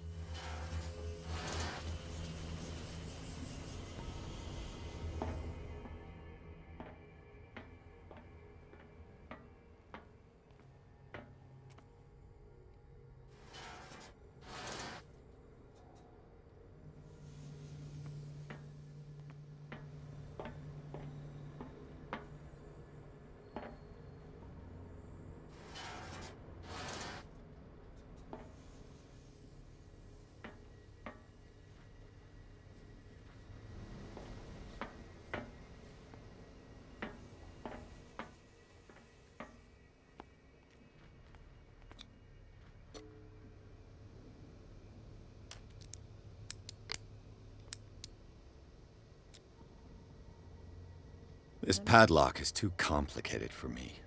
This padlock is too complicated for me.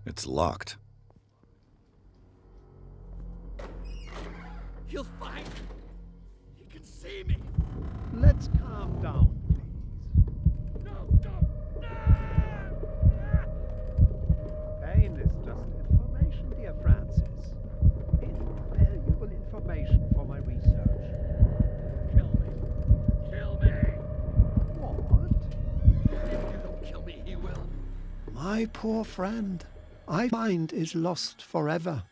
It's locked. He'll find me. He can see me. Let's calm down, please. No, no, no! Pain is just My poor friend, my mind is lost forever.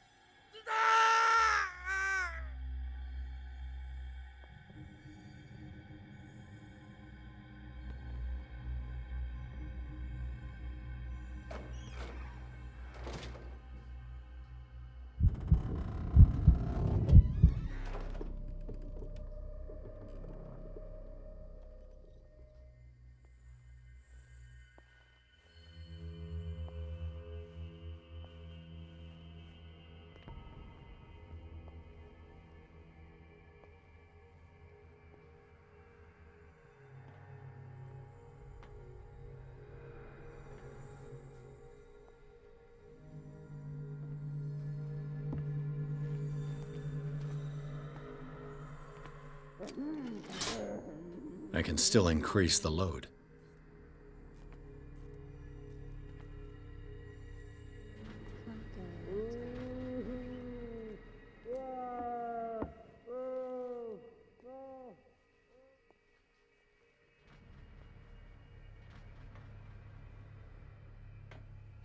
I can still increase the load.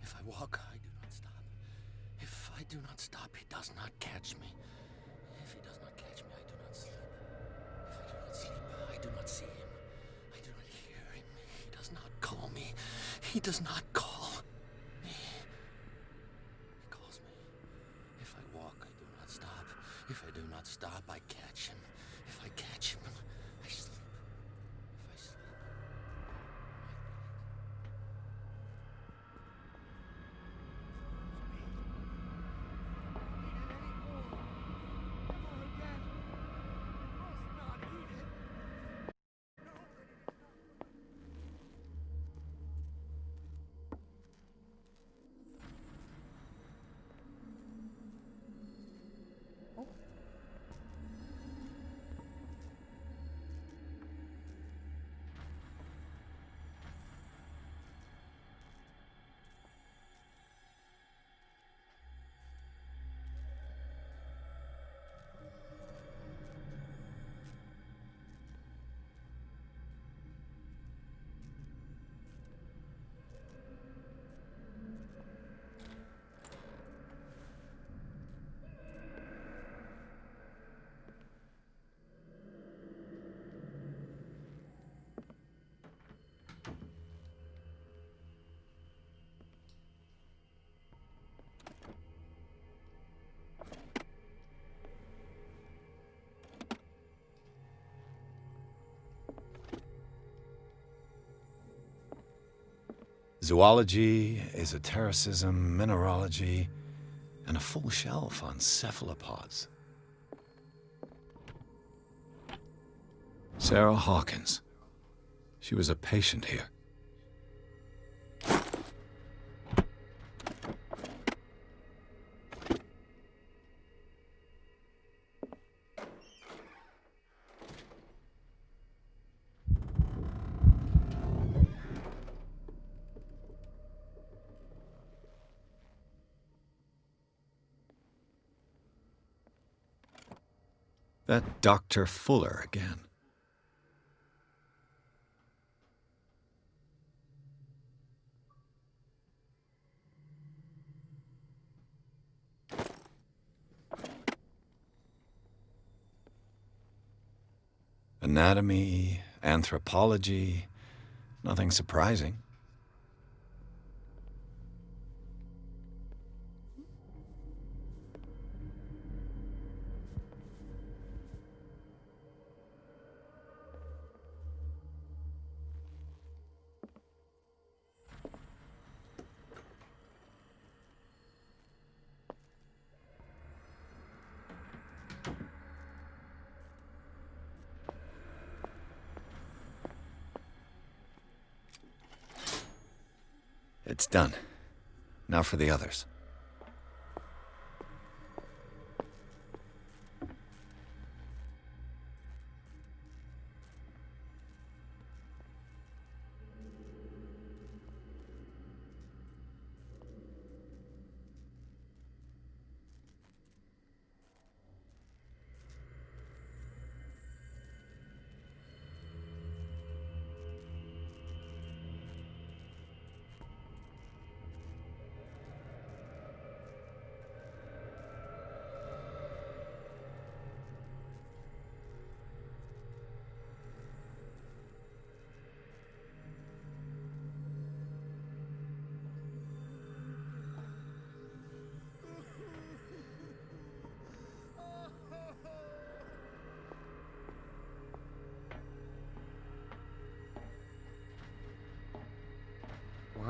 If I walk, I do not stop. If I do not stop, he does not catch me. If he does not catch me, I do not sleep. If I do not sleep, I do not see him. I do not hear him. He does not call me. He does not call me. He calls me. If I walk, I do not stop. If I do not stop, I catch him. If I catch him, I sleep. If I sleep, Zoology, esotericism, mineralogy, and a full shelf on cephalopods. Sarah Hawkins. She was a patient here. That Dr. Fuller again. Anatomy, anthropology, nothing surprising. It's done. Now for the others.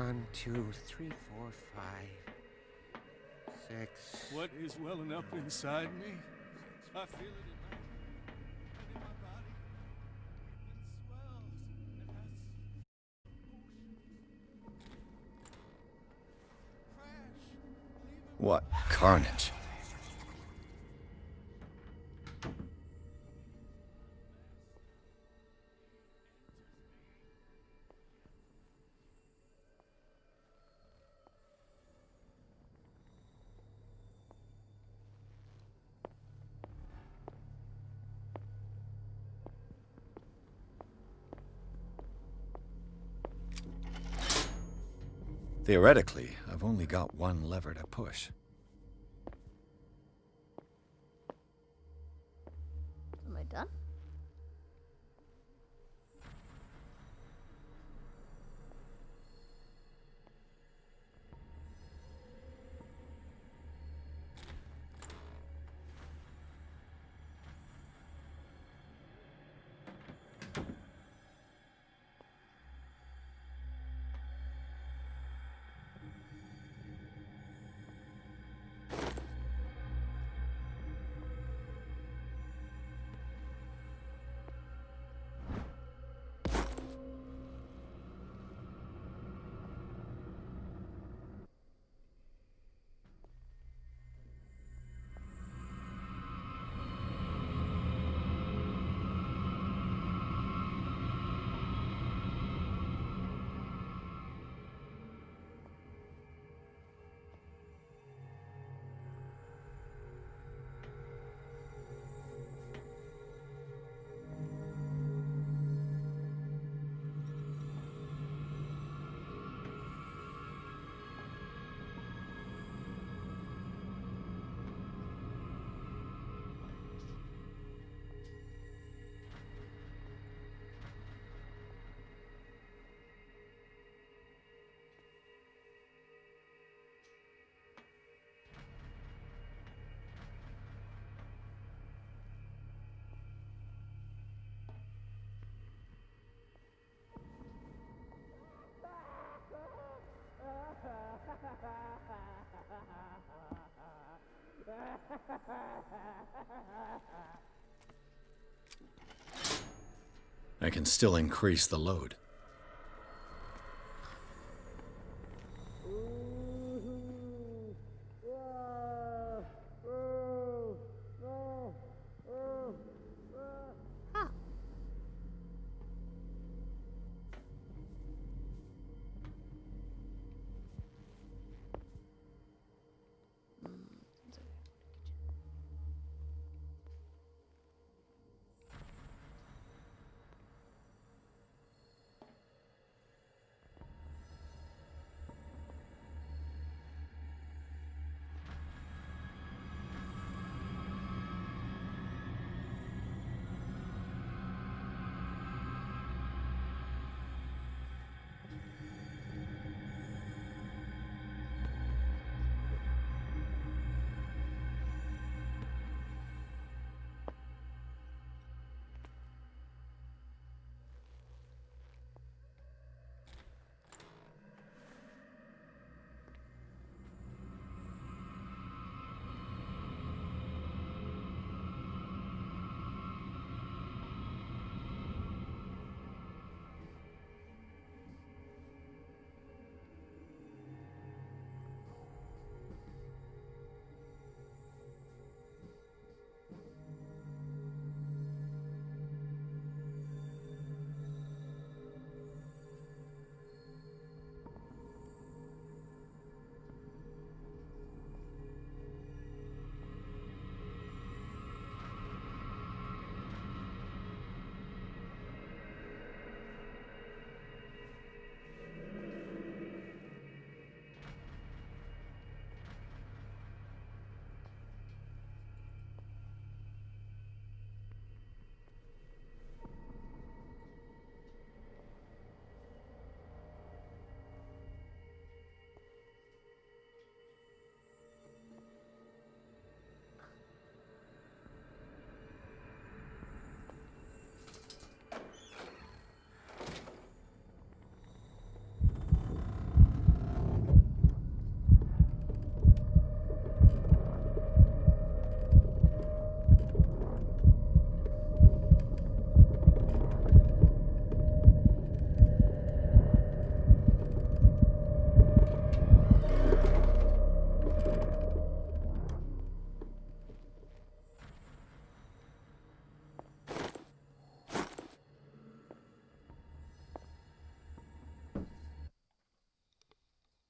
1, 2, 3, 4, 5, 6. What is welling up inside me? I feel it in my and in my body. It swells and has What carnage. Theoretically, I've only got one lever to push. Am I done? I can still increase the load.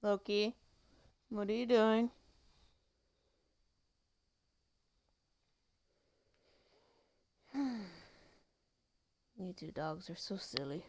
Loki, what are you doing? You two dogs are so silly.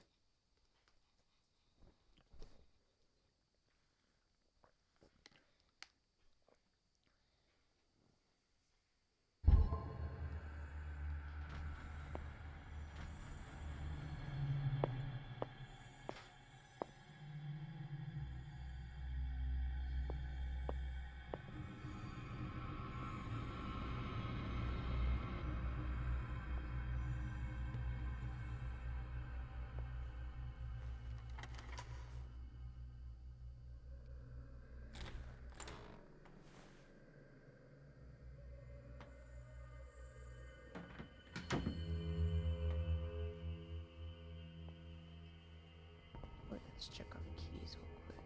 Let's check our keys real quick.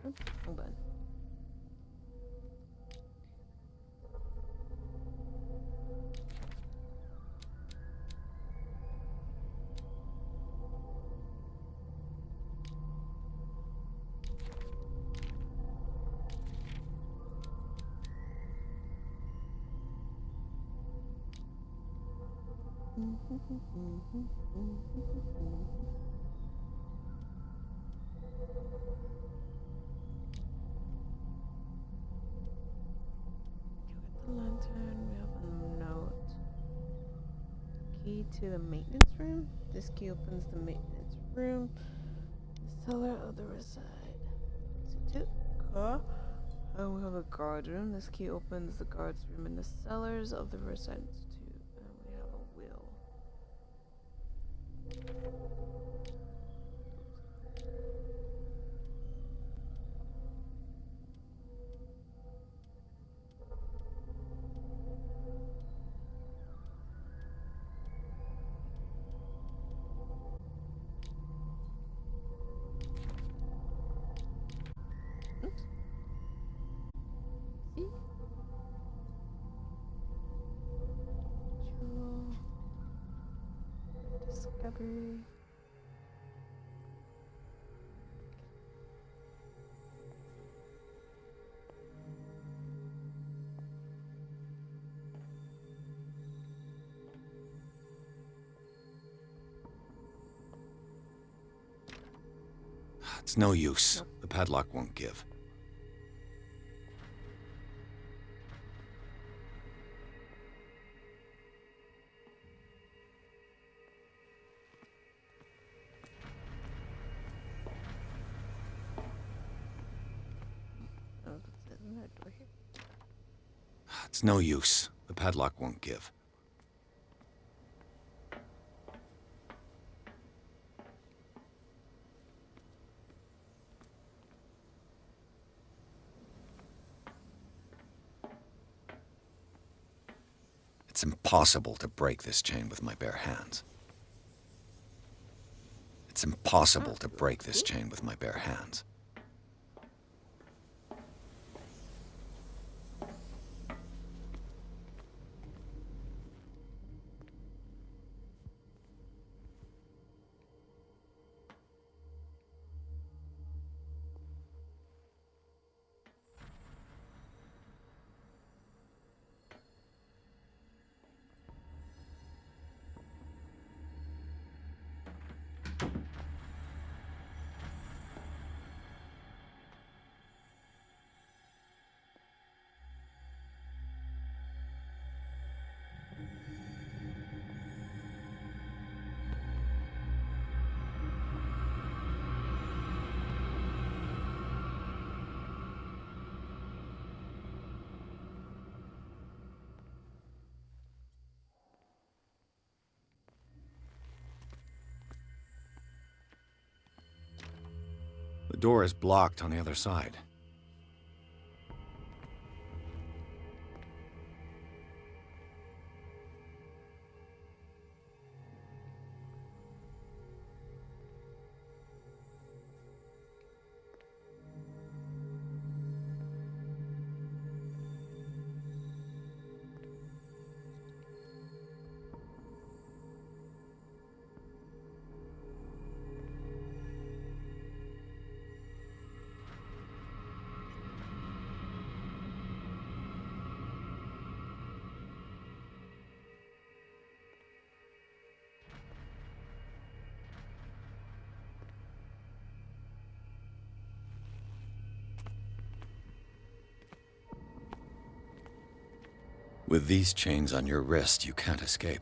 Oops, wrong button. The lantern, we have a note. Key to the maintenance room. This key opens the maintenance room. The cellar of the reside. Car. And we have a guard room. This key opens the guard's room in the cellars of the Riverside Institute. And we have a will. Oops. See? Jewel. Discovery. It's no use. The padlock won't give. Oh, isn't there a door here? It's no use. The padlock won't give. It's impossible to break this chain with my bare hands. It's impossible to break this chain with my bare hands. The door is blocked on the other side. With these chains on your wrist, you can't escape.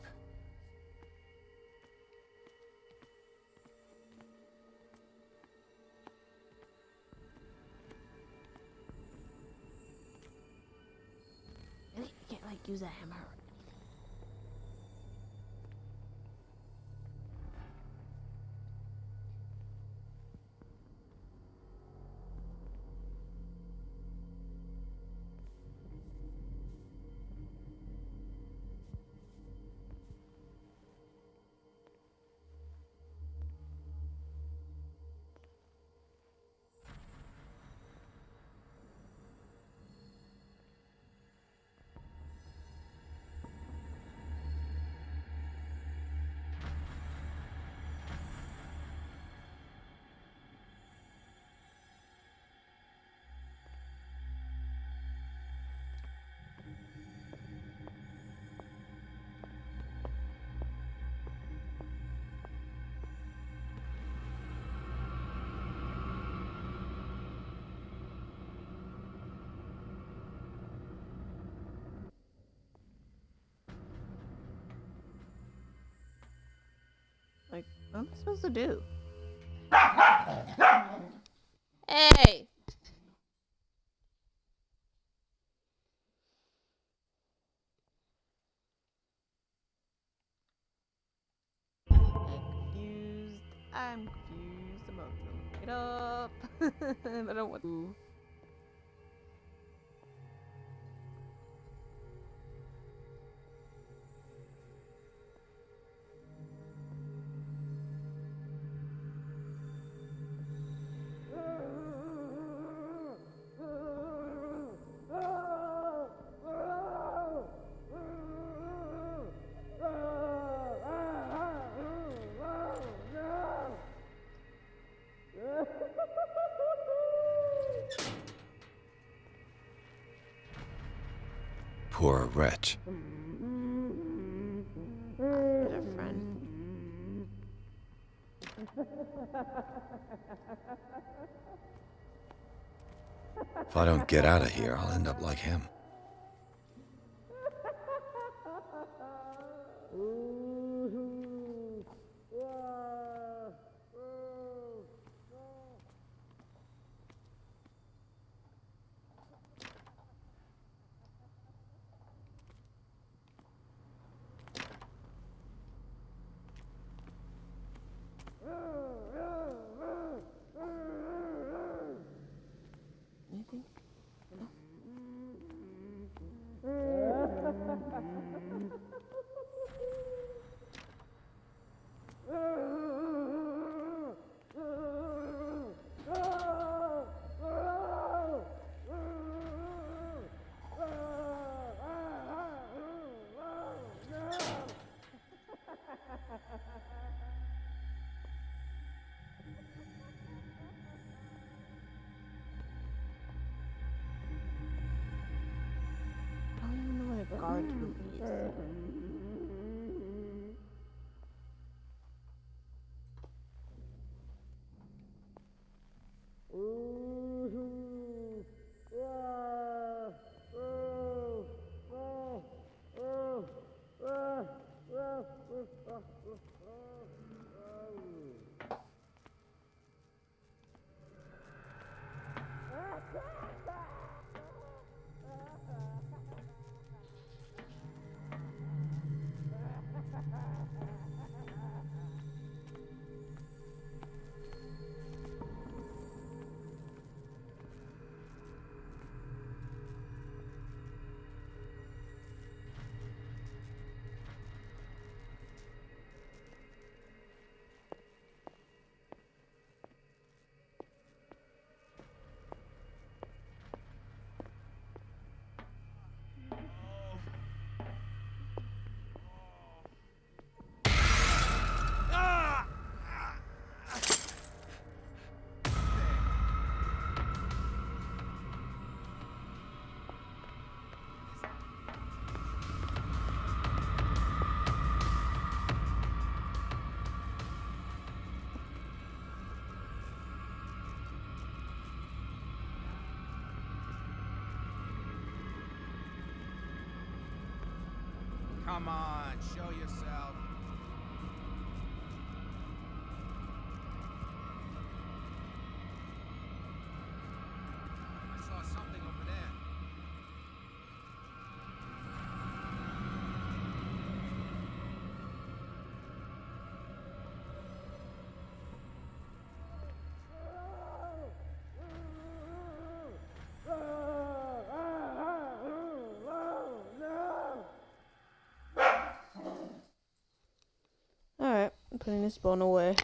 Really? You can't, like, use a hammer. Like, what am I supposed to do? Hey! Confused. I'm confused. I'm about to look it up. I don't want to. Poor wretch. Get a friend. If I don't get out of here, I'll end up like him. Anything? No. I don't even know what a guard room is. Come on, show yourself. I saw something over there. Alright, I'm putting this bone away.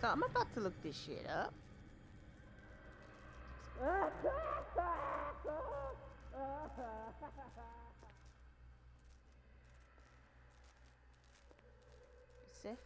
So I'm about to look this shit up. See?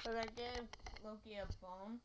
So I gave Loki a phone.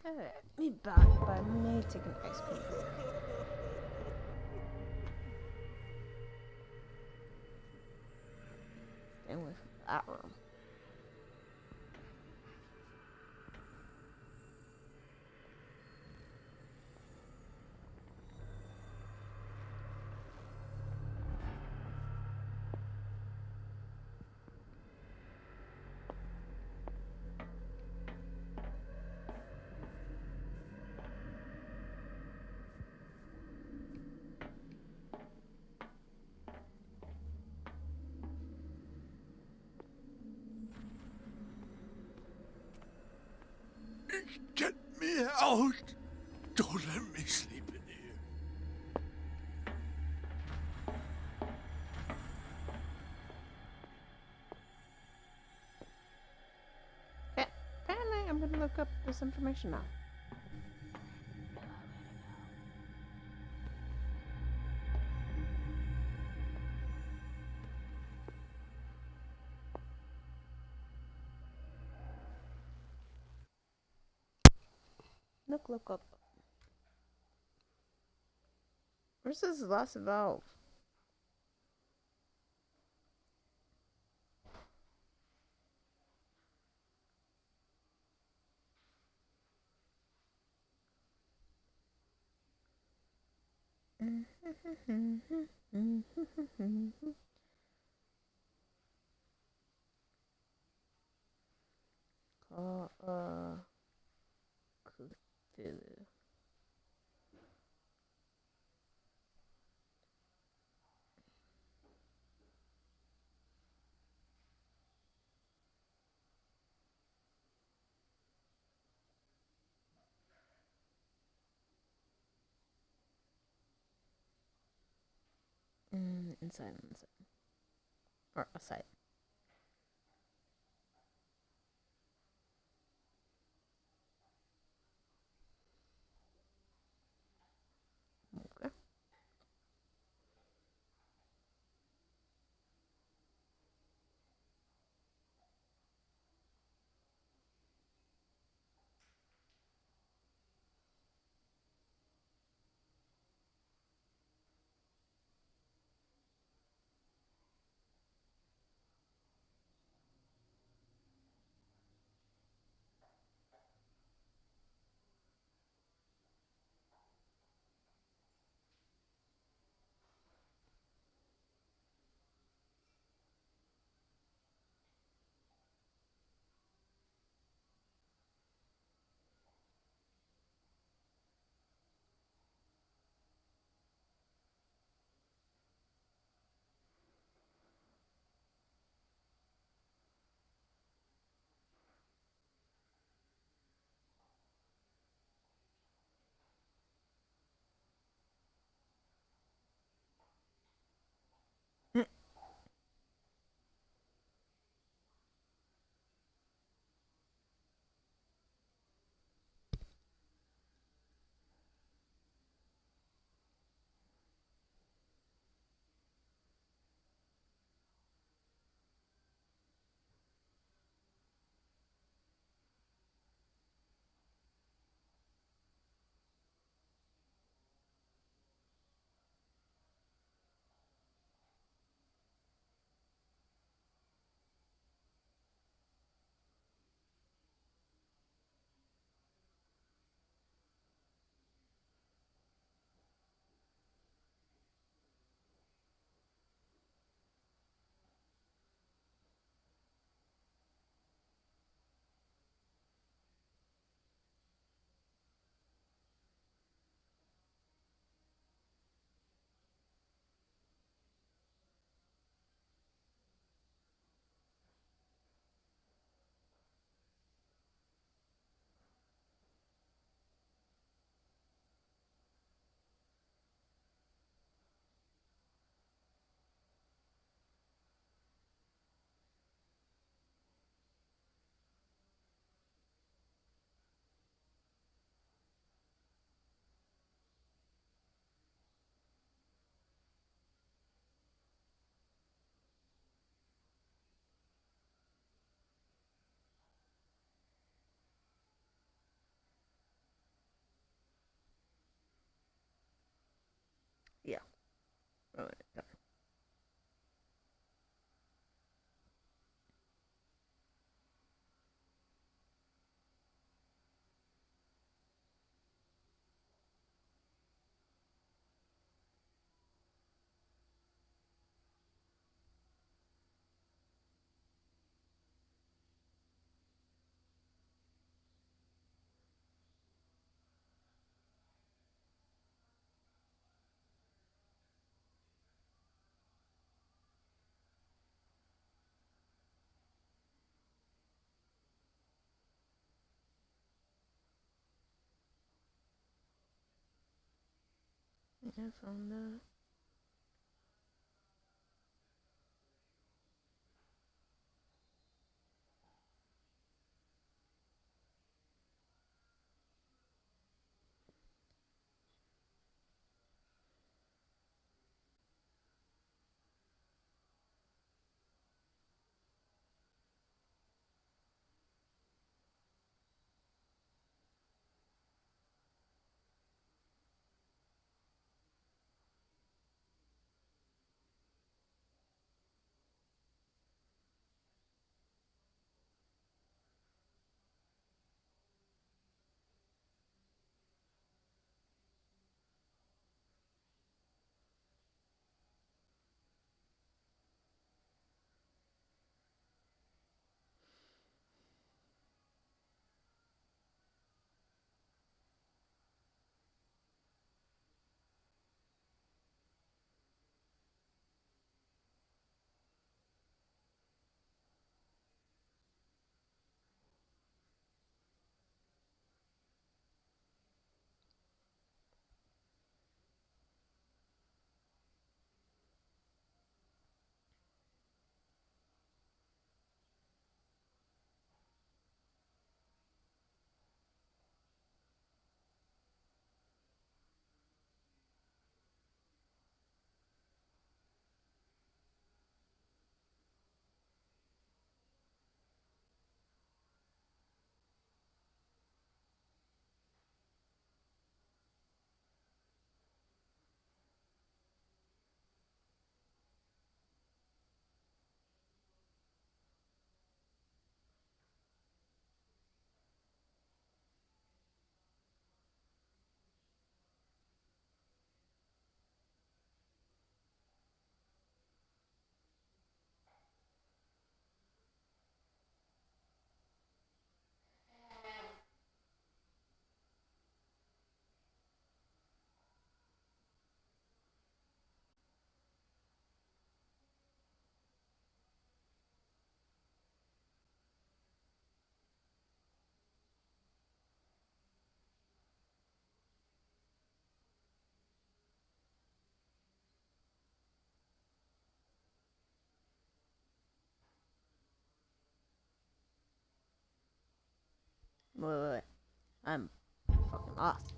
Alright, me back, but I may take an ice cream break. Stay away from that room. Get me out! Don't let me sleep in here. Okay, apparently I'm gonna look up this information now. Look up. Where's this last valve? Call Cthulhu. Inside. Or outside. Okay. Yeah, found that. Wait. I'm fucking lost.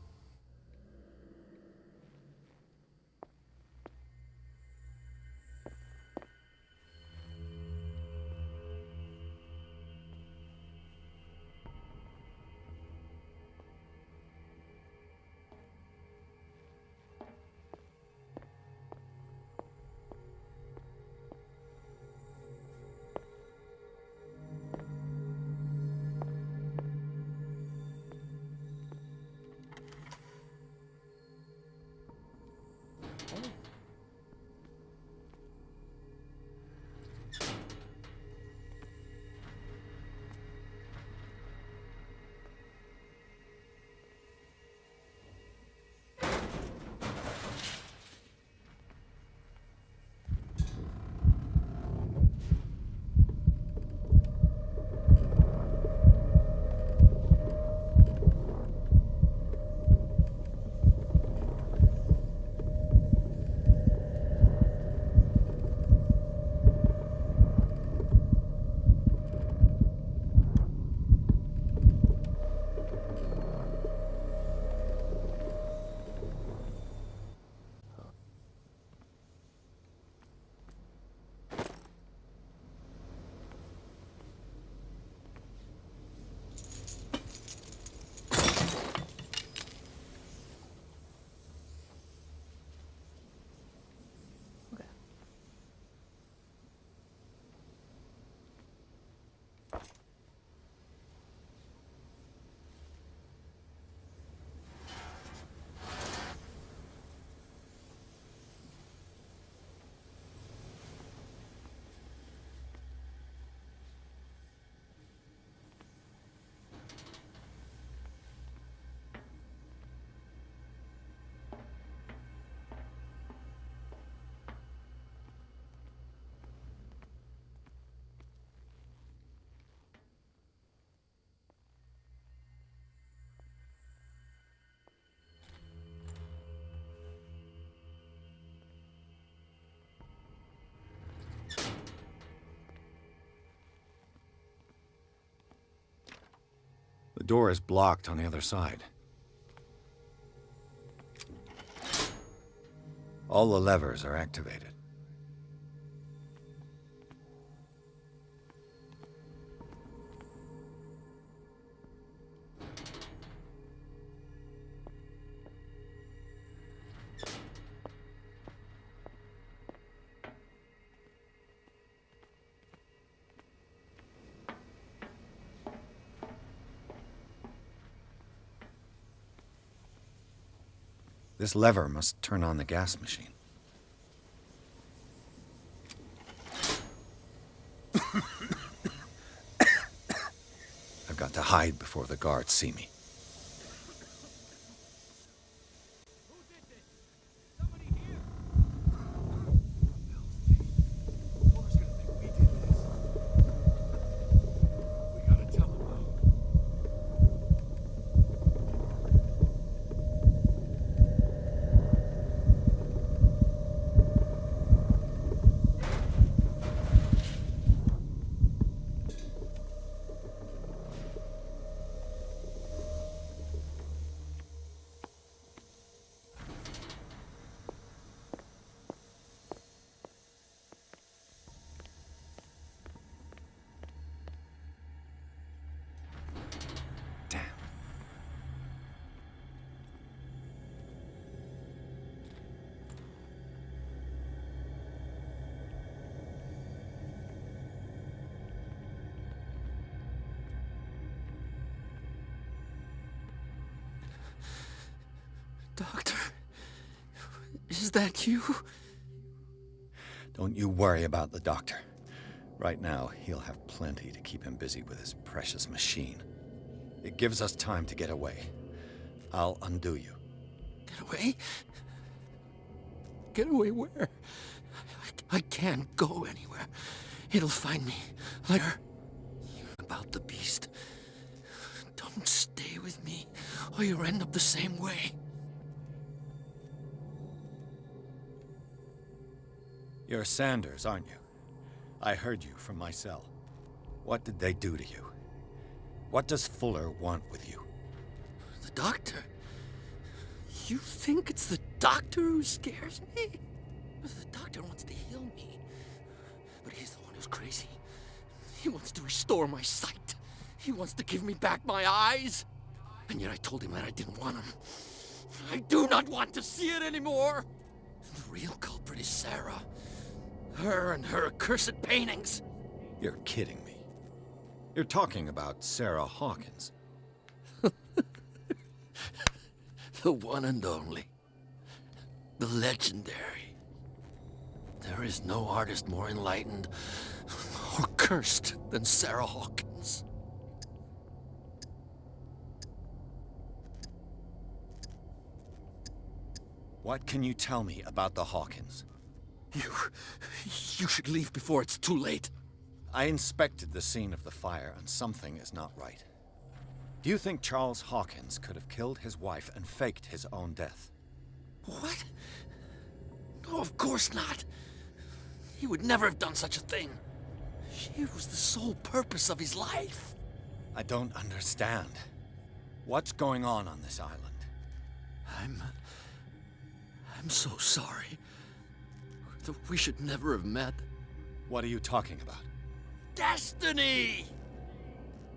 door is blocked on the other side. All the levers are activated. This lever must turn on the gas machine. I've got to hide before the guards see me. Doctor, is that you? Don't you worry about the doctor. Right now, he'll have plenty to keep him busy with his precious machine. It gives us time to get away. I'll undo you. Get away? Get away where? I can't go anywhere. It'll find me. Later. About the beast. Don't stay with me, or you'll end up the same way. You're Sanders, aren't you? I heard you from my cell. What did they do to you? What does Fuller want with you? The doctor? You think it's the doctor who scares me? The doctor wants to heal me. But he's the one who's crazy. He wants to restore my sight. He wants to give me back my eyes. And yet I told him that I didn't want him. I do not want to see it anymore. The real culprit is Sarah. Her and her accursed paintings. You're kidding me. You're talking about Sarah Hawkins. The one and only. The legendary. There is no artist more enlightened or cursed than Sarah Hawkins. What can you tell me about the Hawkins? You should leave before it's too late. I inspected the scene of the fire, and something is not right. Do you think Charles Hawkins could have killed his wife and faked his own death? What? No, of course not. He would never have done such a thing. She was the sole purpose of his life. I don't understand. What's going on this island? I'm so sorry. We should never have met. What are you talking about? Destiny!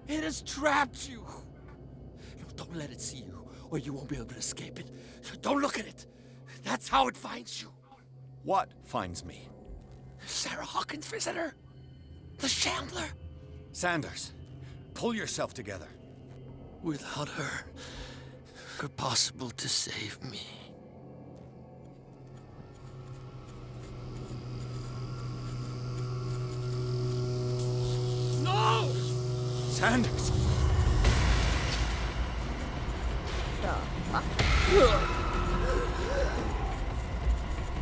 It has trapped you. No, don't let it see you, or you won't be able to escape it. Don't look at it. That's how it finds you. What finds me? Sarah Hawkins' visitor. The Shambler. Sanders, pull yourself together. Without her, impossible to save me. No! Sanders!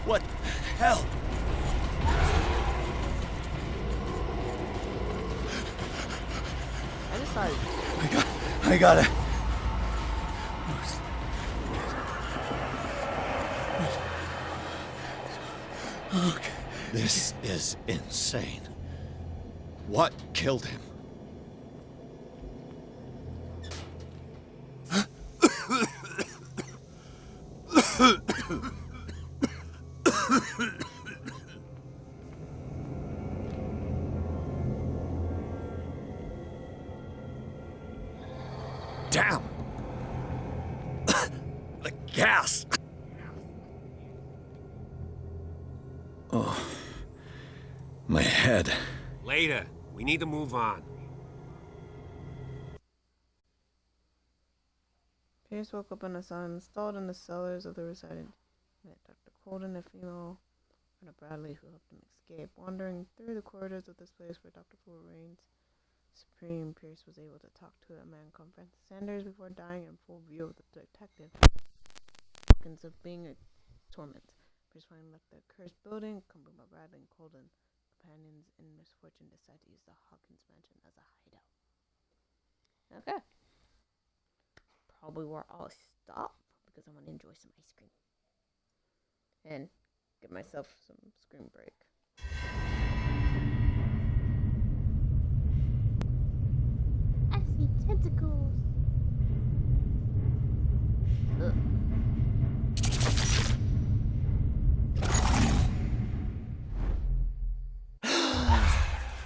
What the hell? I gotta. Okay. This is insane. What killed him? Damn! The gas! Oh. My head. Later. We need to move on. Pierce woke up in a cell installed in the cellars of the residence. Met Dr. Colden, a female, and a Bradley who helped him escape. Wandering through the corridors of this place where Dr. Fuller reigns supreme, Pierce was able to talk to a man called Francis Sanders before dying in full view of the detective. Hawkins of being a torment. Pierce finally left the cursed building, accompanied by Bradley and Colden. Companions in misfortune decide to use the Hawkins mansion as a hideout. Okay. Probably where I'll stop because I want to enjoy some ice cream. And give myself some screen break. I see tentacles. Ugh.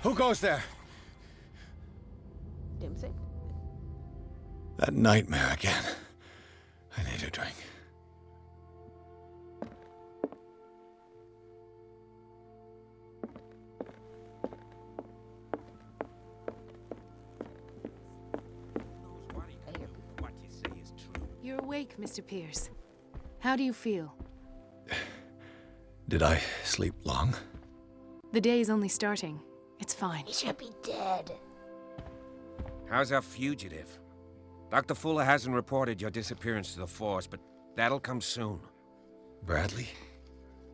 Who goes there? Damn sick. That nightmare again. I need a drink. You're awake, Mr. Pierce. How do you feel? Did I sleep long? The day is only starting. It's fine. He should be dead. How's our fugitive? Dr. Fuller hasn't reported your disappearance to the Force, but that'll come soon. Bradley?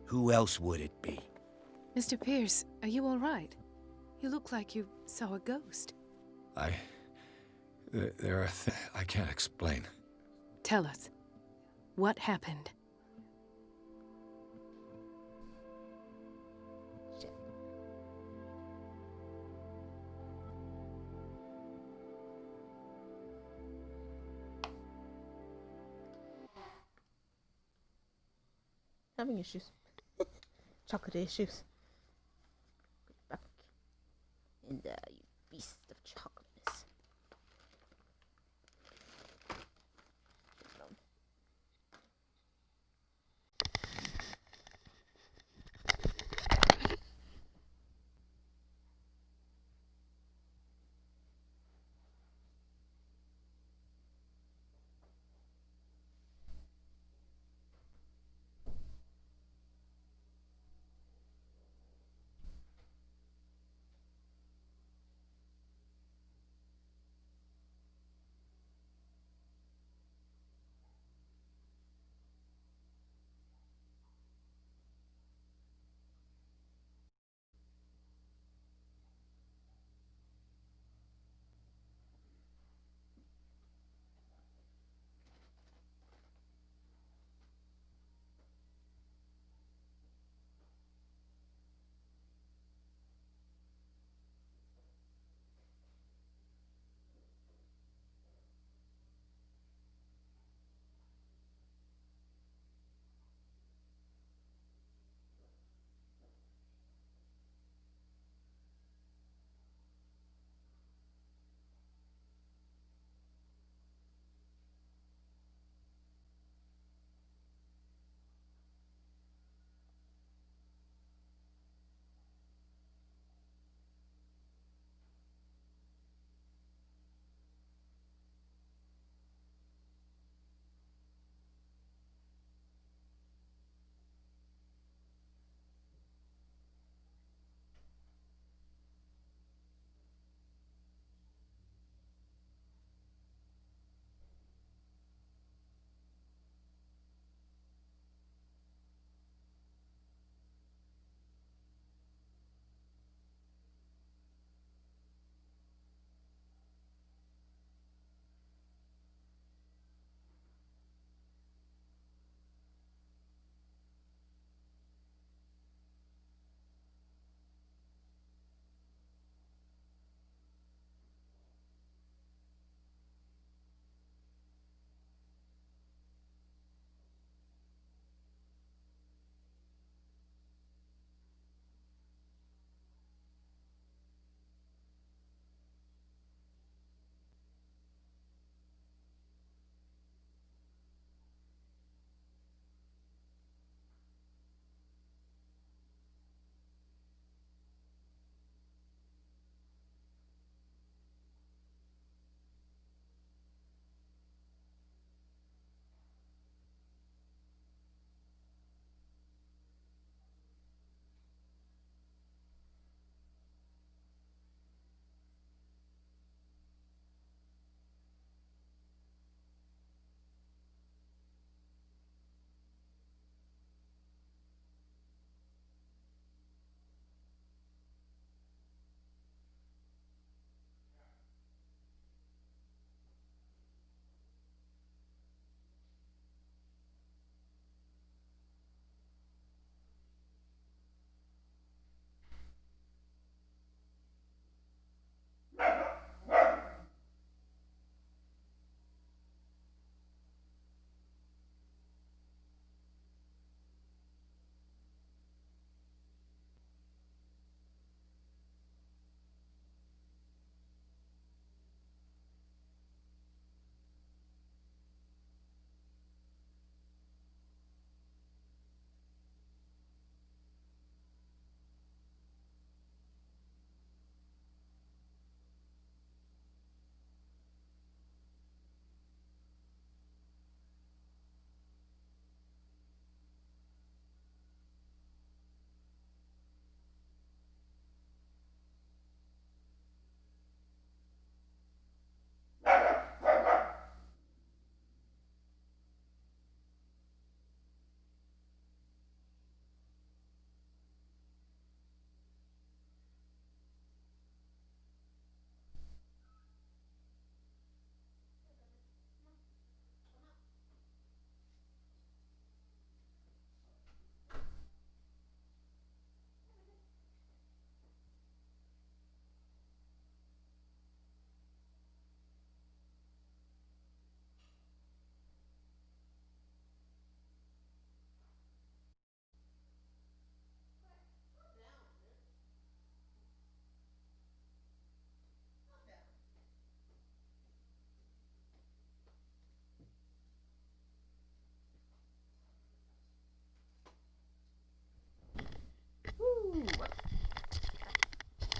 Who else would it be? Mr. Pierce, are you all right? You look like you saw a ghost. There are I can't explain. Tell us. What happened? Having issues. Chocolate issues. Back. And you beast of chocolateness.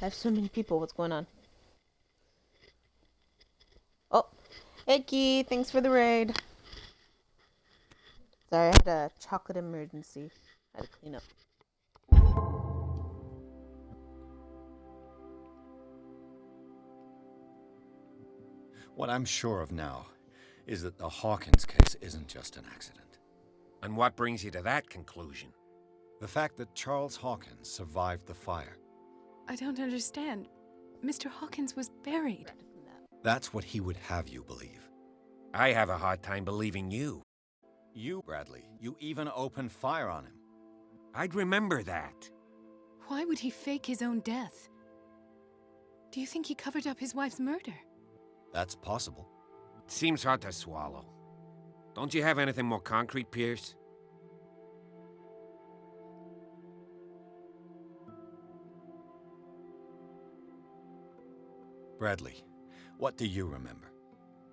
I have so many people. What's going on? Oh, hey Key, thanks for the raid. Sorry, I had a chocolate emergency. I had to clean up. What I'm sure of now is that the Hawkins case isn't just an accident. And what brings you to that conclusion? The fact that Charles Hawkins survived the fire. I don't understand. Mr. Hawkins was buried. That's what he would have you believe. I have a hard time believing you. You, Bradley, you even opened fire on him. I'd remember that. Why would he fake his own death? Do you think he covered up his wife's murder? That's possible. It seems hard to swallow. Don't you have anything more concrete, Pierce? Bradley, what do you remember?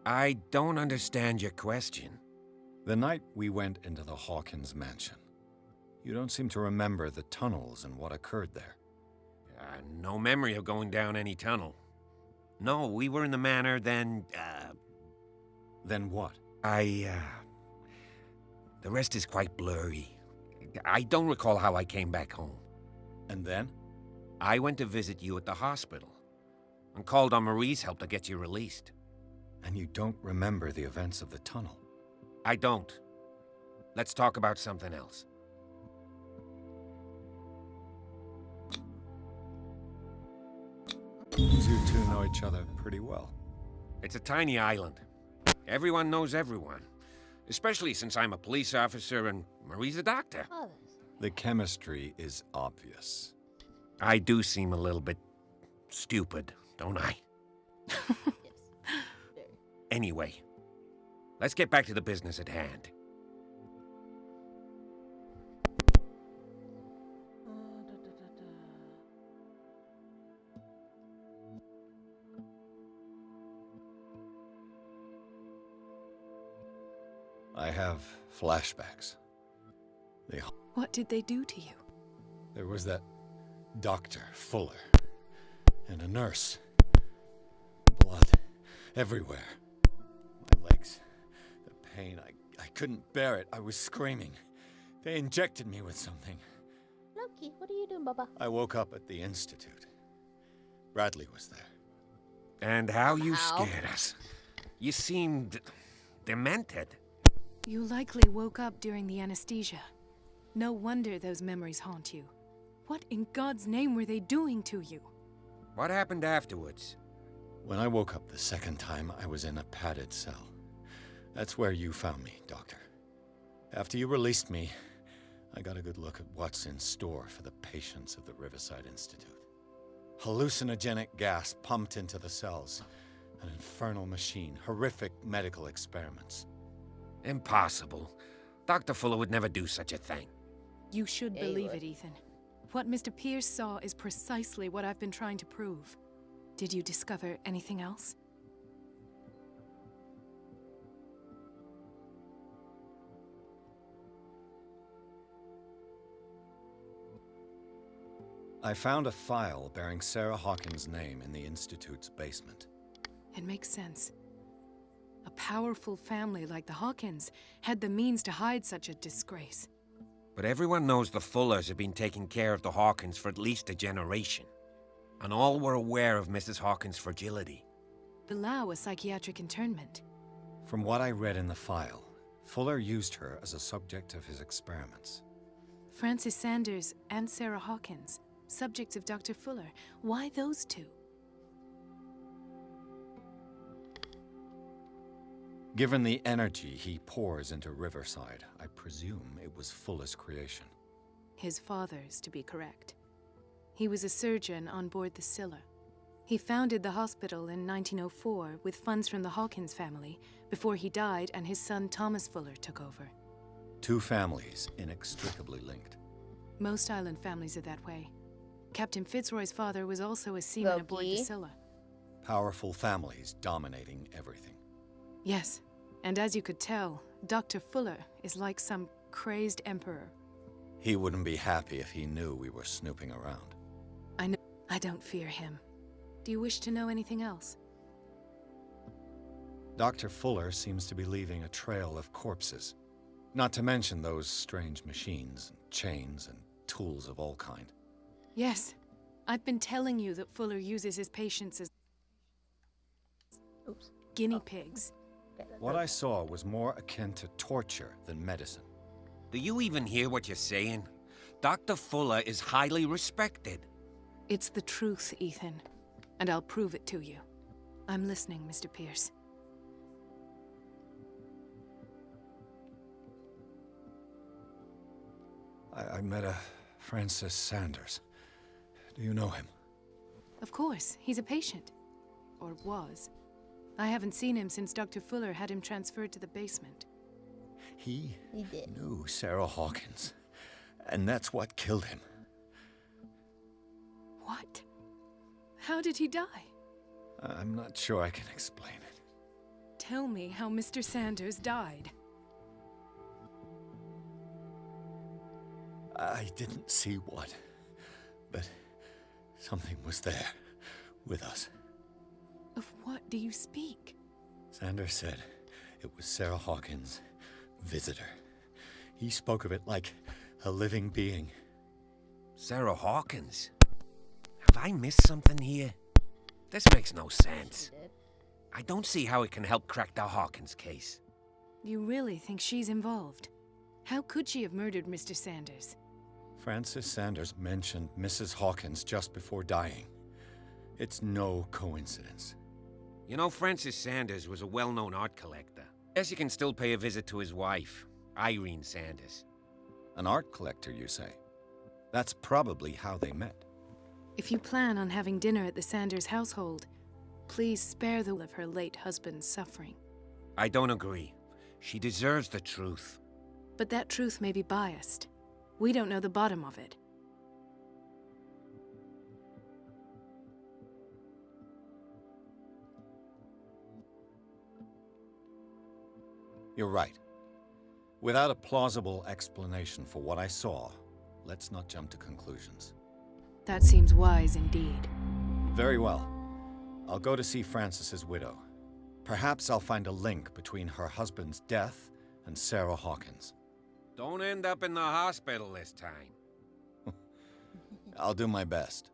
I don't understand your question. The night we went into the Hawkins mansion. You don't seem to remember the tunnels and what occurred there. No memory of going down any tunnel. No, we were in the manor, then, Then what? The rest is quite blurry. I don't recall how I came back home. And then? I went to visit you at the hospital, and called on Marie's help to get you released. And you don't remember the events of the tunnel? I don't. Let's talk about something else. You two know each other pretty well. It's a tiny island. Everyone knows everyone. Especially since I'm a police officer and Marie's a doctor. The chemistry is obvious. I do seem a little bit stupid, don't I? Anyway, let's get back to the business at hand. I have flashbacks. What did they do to you? There was that Dr. Fuller and a nurse. Blood everywhere. My legs, the pain, I couldn't bear it. I was screaming. They injected me with something. Loki, what are you doing, Baba? I woke up at the institute. Bradley was there. And how you scared us. You seemed demented. You likely woke up during the anesthesia. No wonder those memories haunt you. What in God's name were they doing to you? What happened afterwards? When I woke up the second time, I was in a padded cell. That's where you found me, Doctor. After you released me, I got a good look at what's in store for the patients of the Riverside Institute. Hallucinogenic gas pumped into the cells. An infernal machine. Horrific medical experiments. Impossible. Dr. Fuller would never do such a thing. You should believe it, Ethan. What Mr. Pierce saw is precisely what I've been trying to prove. Did you discover anything else? I found a file bearing Sarah Hawkins' name in the Institute's basement. It makes sense. A powerful family like the Hawkins had the means to hide such a disgrace. But everyone knows the Fullers have been taking care of the Hawkins for at least a generation. And all were aware of Mrs. Hawkins' fragility. Allow a psychiatric internment. From what I read in the file, Fuller used her as a subject of his experiments. Francis Sanders and Sarah Hawkins, subjects of Dr. Fuller. Why those two? Given the energy he pours into Riverside, I presume it was Fuller's creation. His father's, to be correct. He was a surgeon on board the Scylla. He founded the hospital in 1904 with funds from the Hawkins family before he died and his son Thomas Fuller took over. Two families inextricably linked. Most island families are that way. Captain Fitzroy's father was also a seaman aboard the Scylla. Powerful families dominating everything. Yes, and as you could tell, Dr. Fuller is like some crazed emperor. He wouldn't be happy if he knew we were snooping around. I know. I don't fear him. Do you wish to know anything else? Dr. Fuller seems to be leaving a trail of corpses. Not to mention those strange machines, and chains, and tools of all kind. Yes. I've been telling you that Fuller uses his patients as guinea pigs. What I saw was more akin to torture than medicine. Do you even hear what you're saying? Dr. Fuller is highly respected. It's the truth, Ethan. And I'll prove it to you. I'm listening, Mr. Pierce. I met a Francis Sanders. Do you know him? Of course. He's a patient. Or was. I haven't seen him since Dr. Fuller had him transferred to the basement. He did. knew Sarah Hawkins. And that's what killed him. What? How did he die? I'm not sure I can explain it. Tell me how Mr. Sanders died. I didn't see what, but something was there with us. Of what do you speak? Sanders said it was Sarah Hawkins' visitor. He spoke of it like a living being. Sarah Hawkins? Have I missed something here? This makes no sense. I don't see how it can help crack the Hawkins case. You really think she's involved? How could she have murdered Mr. Sanders? Francis Sanders mentioned Mrs. Hawkins just before dying. It's no coincidence. You know, Francis Sanders was a well-known art collector. Guess you can still pay a visit to his wife, Irene Sanders. An art collector, you say? That's probably how they met. If you plan on having dinner at the Sanders household, please spare the of her late husband's suffering. I don't agree. She deserves the truth. But that truth may be biased. We don't know the bottom of it. You're right. Without a plausible explanation for what I saw, let's not jump to conclusions. That seems wise indeed. Very well. I'll go to see Francis's widow. Perhaps I'll find a link between her husband's death and Sarah Hawkins. Don't end up in the hospital this time. I'll do my best.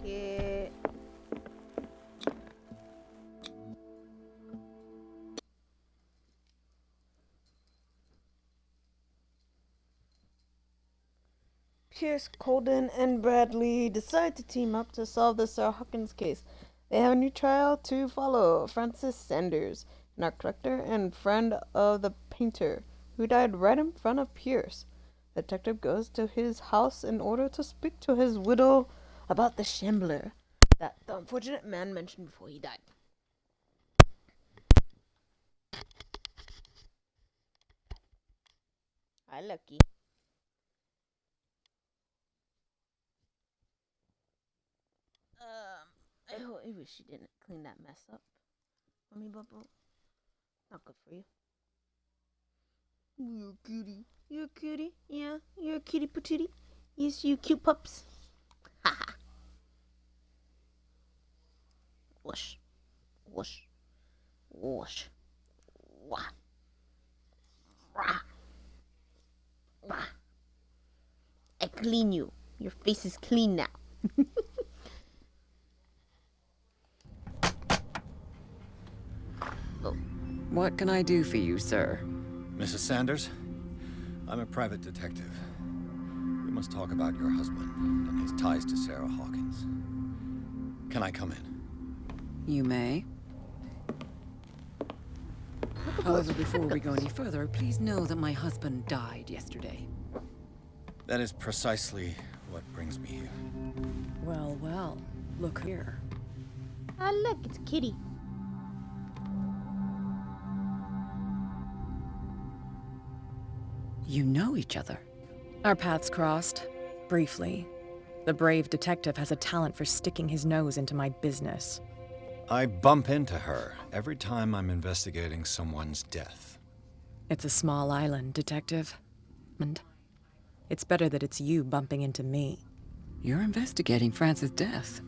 Okay. Pierce, Colden, and Bradley decide to team up to solve the Sarah Hawkins case. They have a new trial to follow. Francis Sanders, an art collector and friend of the painter, who died right in front of Pierce. The detective goes to his house in order to speak to his widow about the shambler that the unfortunate man mentioned before he died. Hi, Lucky. I wish she didn't clean that mess up. Mommy Bubble. Not good for you. You're a cutie. You're a cutie. Yeah, you're a cutie patootie. Yes, you cute pups. Haha. Whoosh. Whoosh. Whoosh. Wah. Rah. Wah. I clean you. Your face is clean now. What can I do for you, sir? Mrs. Sanders, I'm a private detective. We must talk about your husband and his ties to Sarah Hawkins. Can I come in? You may. However, before we go any further, please know that my husband died yesterday. That is precisely what brings me here. Well, well, look here. Ah, look, it's Kitty. You know each other. Our paths crossed, briefly. The brave detective has a talent for sticking his nose into my business. I bump into her every time I'm investigating someone's death. It's a small island, Detective. And it's better that it's you bumping into me. You're investigating Francis' death.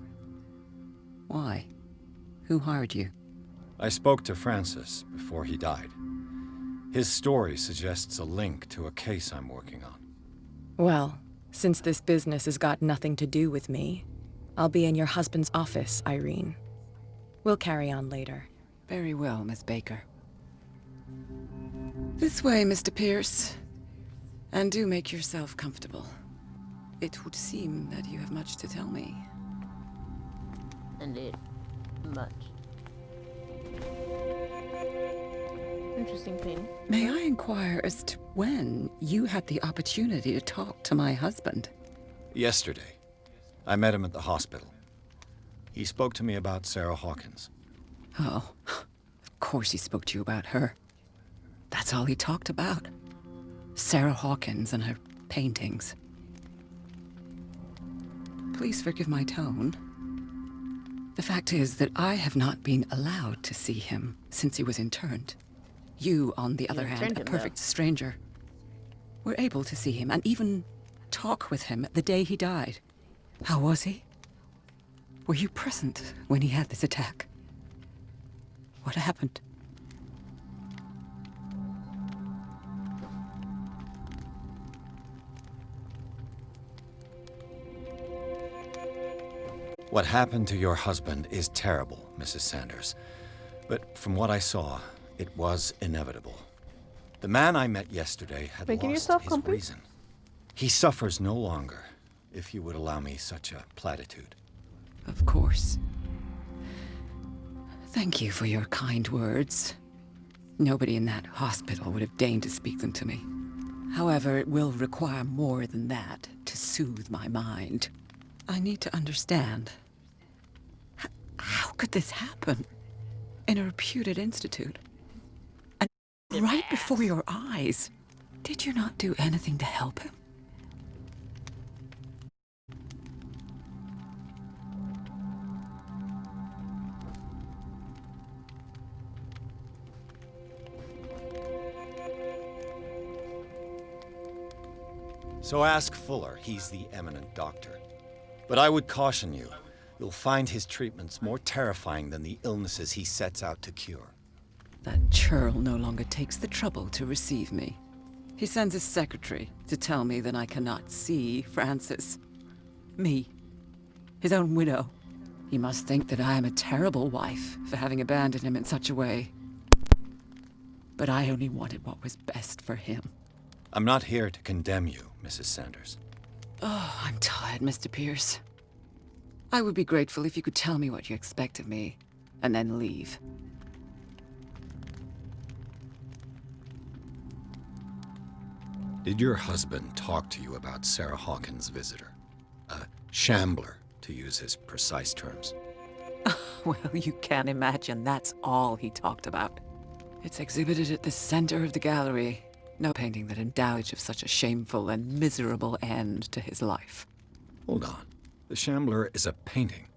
Why? Who hired you? I spoke to Francis before he died. His story suggests a link to a case I'm working on. Well, since this business has got nothing to do with me, I'll be in your husband's office, Irene. We'll carry on later. Very well, Miss Baker. This way, Mr. Pierce. And do make yourself comfortable. It would seem that you have much to tell me. Indeed. Much. Interesting painting. May I inquire as to when you had the opportunity to talk to my husband? Yesterday, I met him at the hospital. He spoke to me about Sarah Hawkins. Oh, of course he spoke to you about her. That's all he talked about. Sarah Hawkins and her paintings. Please forgive my tone. The fact is that I have not been allowed to see him since he was interned. You, on the other hand, a perfect stranger, were able to see him and even talk with him the day he died. How was he? Were you present when he had this attack? What happened? What happened to your husband is terrible, Mrs. Sanders. But from what I saw, it was inevitable. The man I met yesterday had lost his reason. He suffers no longer, if you would allow me such a platitude. Of course. Thank you for your kind words. Nobody in that hospital would have deigned to speak them to me. However, it will require more than that to soothe my mind. I need to understand. How could this happen? In a reputed institute? And right before your eyes? Did you not do anything to help him? So ask Fuller, he's the eminent doctor. But I would caution you, you'll find his treatments more terrifying than the illnesses he sets out to cure. That churl no longer takes the trouble to receive me. He sends his secretary to tell me that I cannot see Francis. Me. His own widow. He must think that I am a terrible wife for having abandoned him in such a way. But I only wanted what was best for him. I'm not here to condemn you, Mrs. Sanders. Oh, I'm tired, Mr. Pierce. I would be grateful if you could tell me what you expect of me, and then leave. Did your husband talk to you about Sarah Hawkins' visitor? A shambler, to use his precise terms. Well, you can imagine that's all he talked about. It's exhibited at the center of the gallery. No painting that endowed of such a shameful and miserable end to his life. Hold on. The Shambler is a painting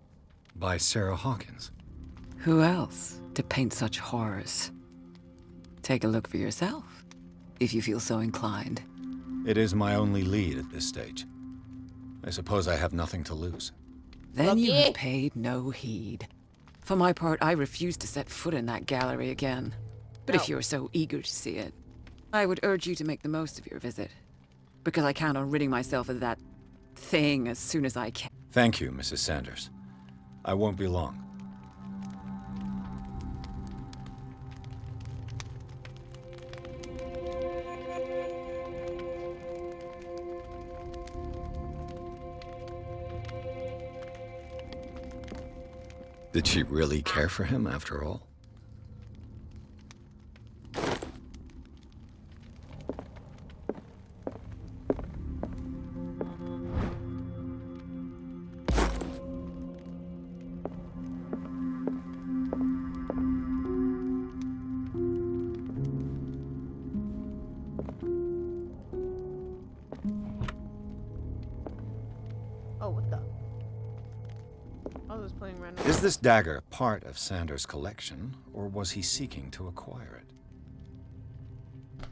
by Sarah Hawkins. Who else to paint such horrors? Take a look for yourself, if you feel so inclined. It is my only lead at this stage. I suppose I have nothing to lose. Then you have paid no heed. For my part, I refuse to set foot in that gallery again. But if you're so eager to see it, I would urge you to make the most of your visit, because I count on ridding myself of that thing as soon as I can. Thank you, Mrs. Sanders. I won't be long. Did she really care for him after all? was playing random. Is this dagger part of Sanders' collection, or was he seeking to acquire it?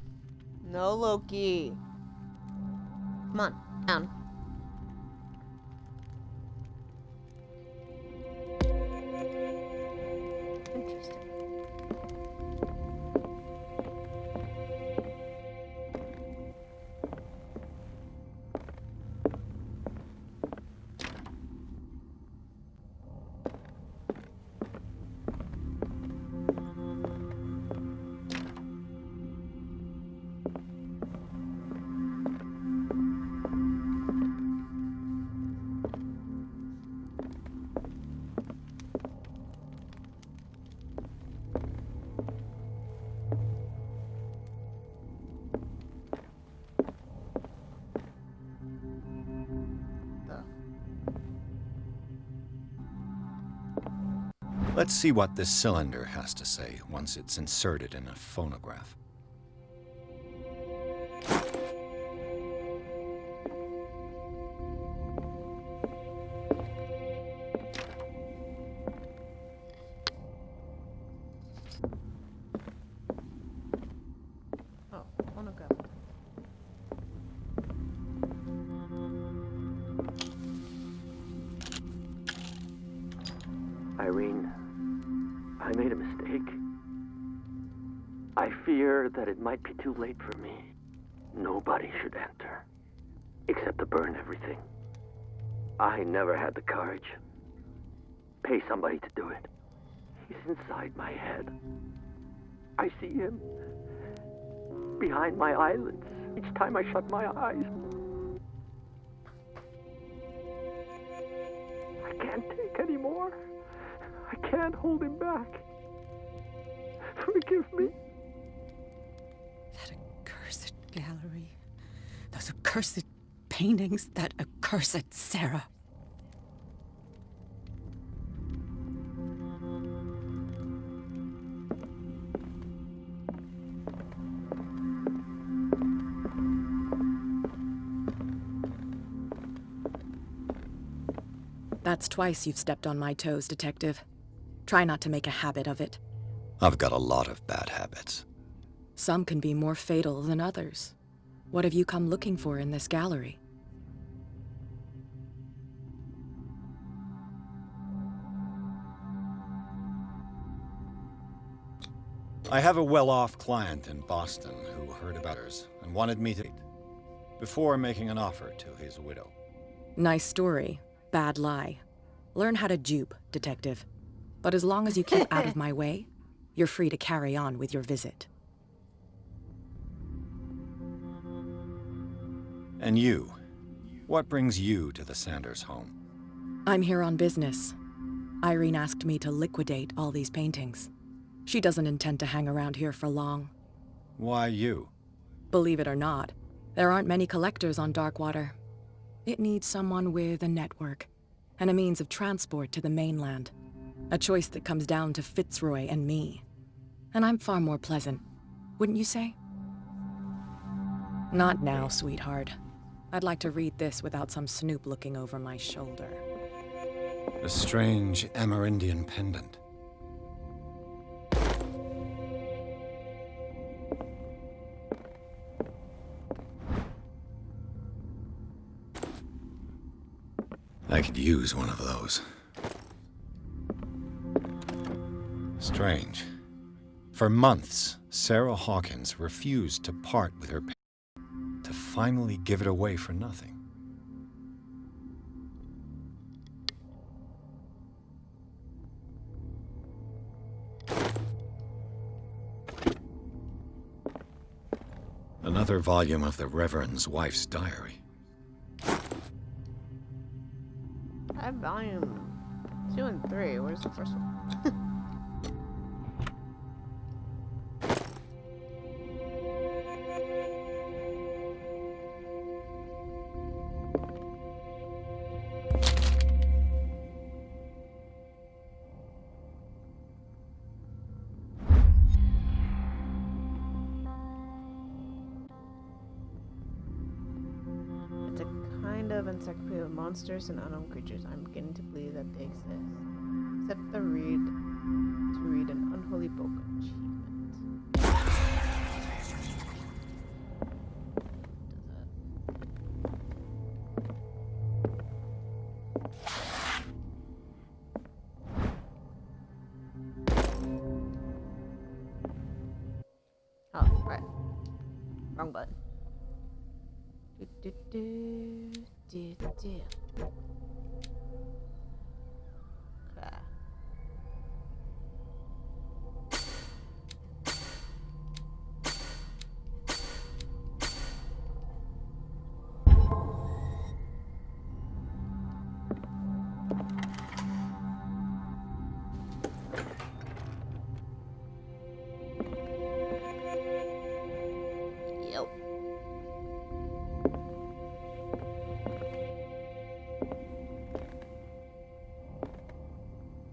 No, Loki. Come on, down. Interesting. Let's see what this cylinder has to say once it's inserted in a phonograph. Oh, phonograph. Irene, I made a mistake. I fear that it might be too late for me. Nobody should enter, except to burn everything. I never had the courage. Pay somebody to do it. He's inside my head. I see him behind my eyelids each time I shut my eyes. I can't take any more. I can't hold him back. Forgive me. That accursed gallery. Those accursed paintings. That accursed Sarah. That's twice you've stepped on my toes, Detective. Try not to make a habit of it. I've got a lot of bad habits. Some can be more fatal than others. What have you come looking for in this gallery? I have a well-off client in Boston who heard about us and wanted me to before making an offer to his widow. Nice story. Bad lie. Learn how to dupe, Detective. But as long as you keep out of my way, you're free to carry on with your visit. And you? What brings you to the Sanders home? I'm here on business. Irene asked me to liquidate all these paintings. She doesn't intend to hang around here for long. Why you? Believe it or not, there aren't many collectors on Darkwater. It needs someone with a network and a means of transport to the mainland. A choice that comes down to Fitzroy and me. And I'm far more pleasant, wouldn't you say? Not now, sweetheart. I'd like to read this without some snoop looking over my shoulder. A strange Amerindian pendant. I could use one of those. Strange. For months, Sarah Hawkins refused to part with her to finally give it away for nothing. Another volume of the Reverend's wife's diary. I have volume 2 and 3. Where's the first one? data of encyclopedia of monsters and unknown creatures. I'm beginning to believe that they exist. Except to read an unholy book achievement. Oh, right. Wrong button. Okay. Yep.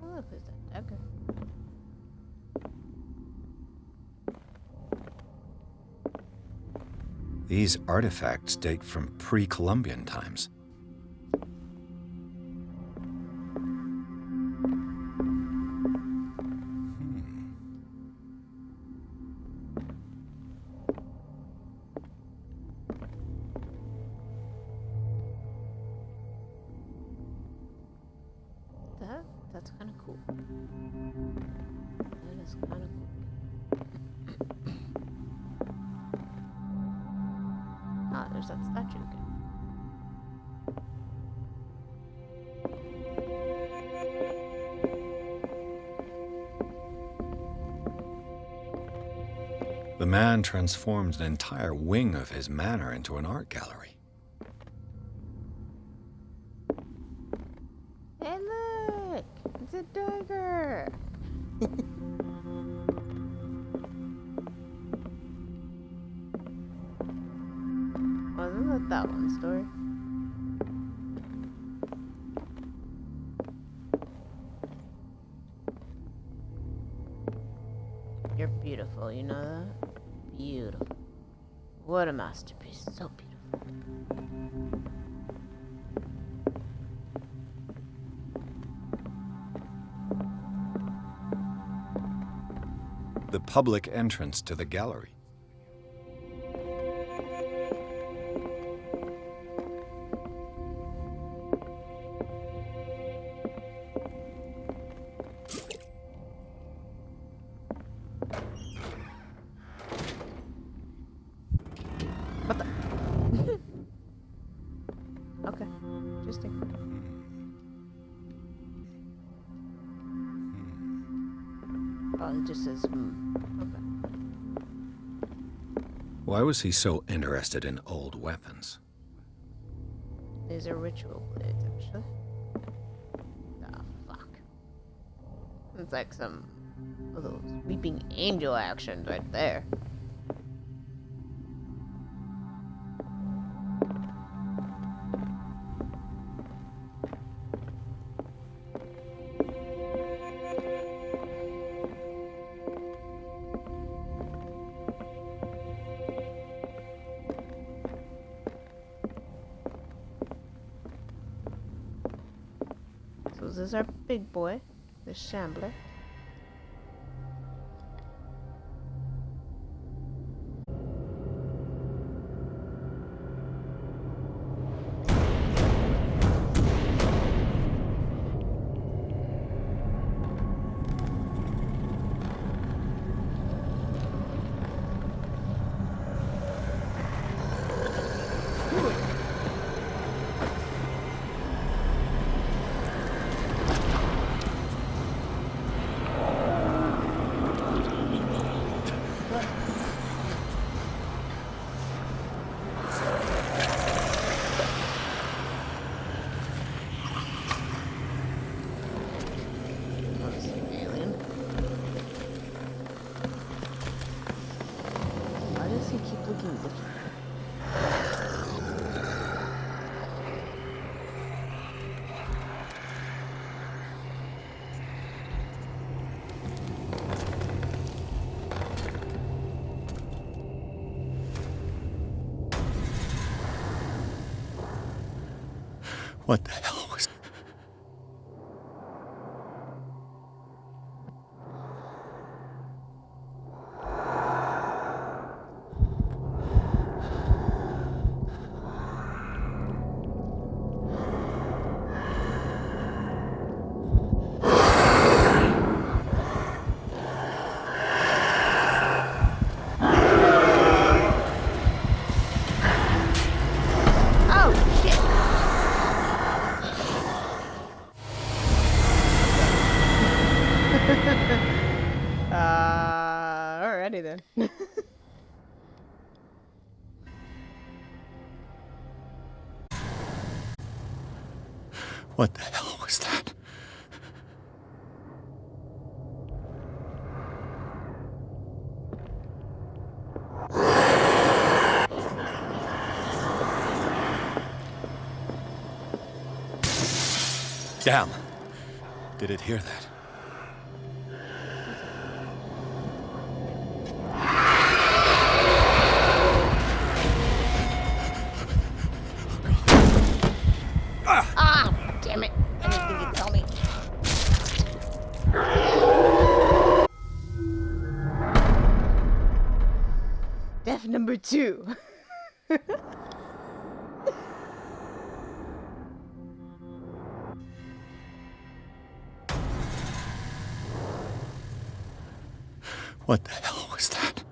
Oh, look, there's that dagger. These artifacts date from pre-Columbian times. That's kind of cool. That is kind of cool. Ah, there's that statue again. The man transformed an entire wing of his manor into an art gallery. Hey, look! It's a dagger! Wasn't that one story? You're beautiful, you know that? Beautiful. What a masterpiece. So beautiful. The public entrance to the gallery. What the? Okay, interesting. Oh, it just says, okay. Why was he so interested in old weapons? These are ritual blades, actually. Ah, fuck. It's like some of those weeping angel actions right there. So this is our big boy, the Shambler. What the hell was... Alrighty then. What the hell was that? Damn. Did it hear that? Ah, damn it. Anything you tell me. Death number 2. What the hell was that?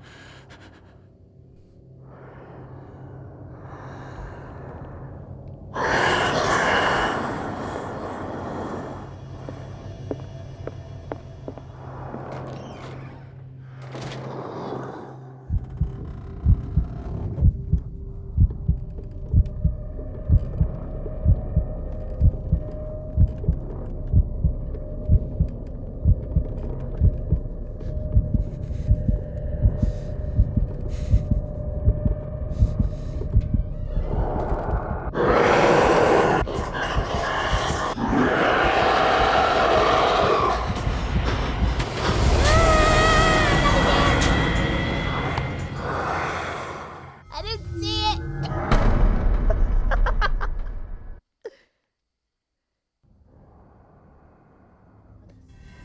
I didn't see it.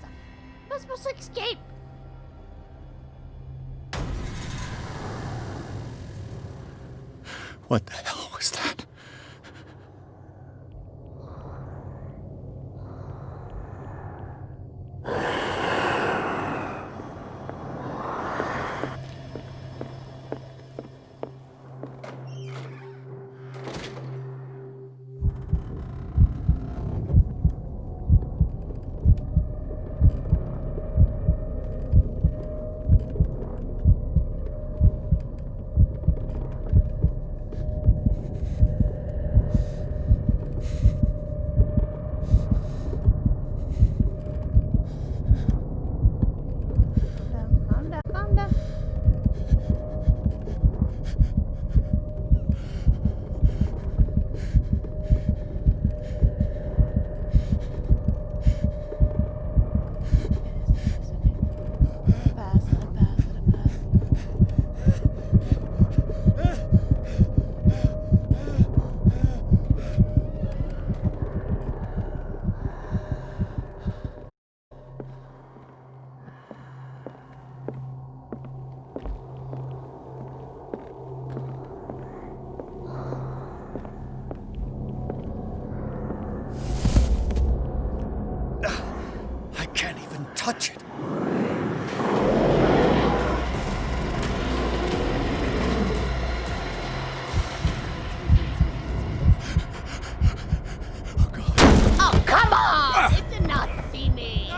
I'm not supposed to escape. What the hell was that? Calm down, calm down. I can't even touch it. Oh, come on! It did not see me.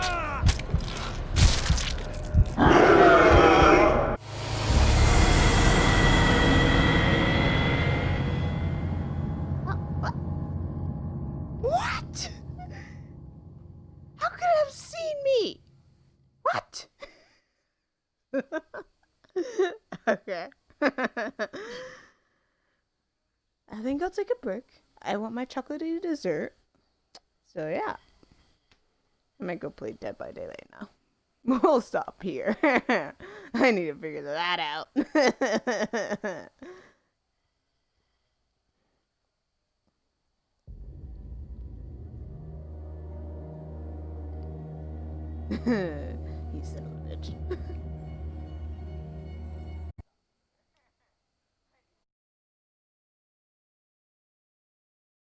What? How could it have seen me? What? Okay. I think I'll take a break. I want my chocolatey dessert. So yeah. I might go play Dead by Daylight now. We'll stop here. I need to figure that out. You son of a bitch.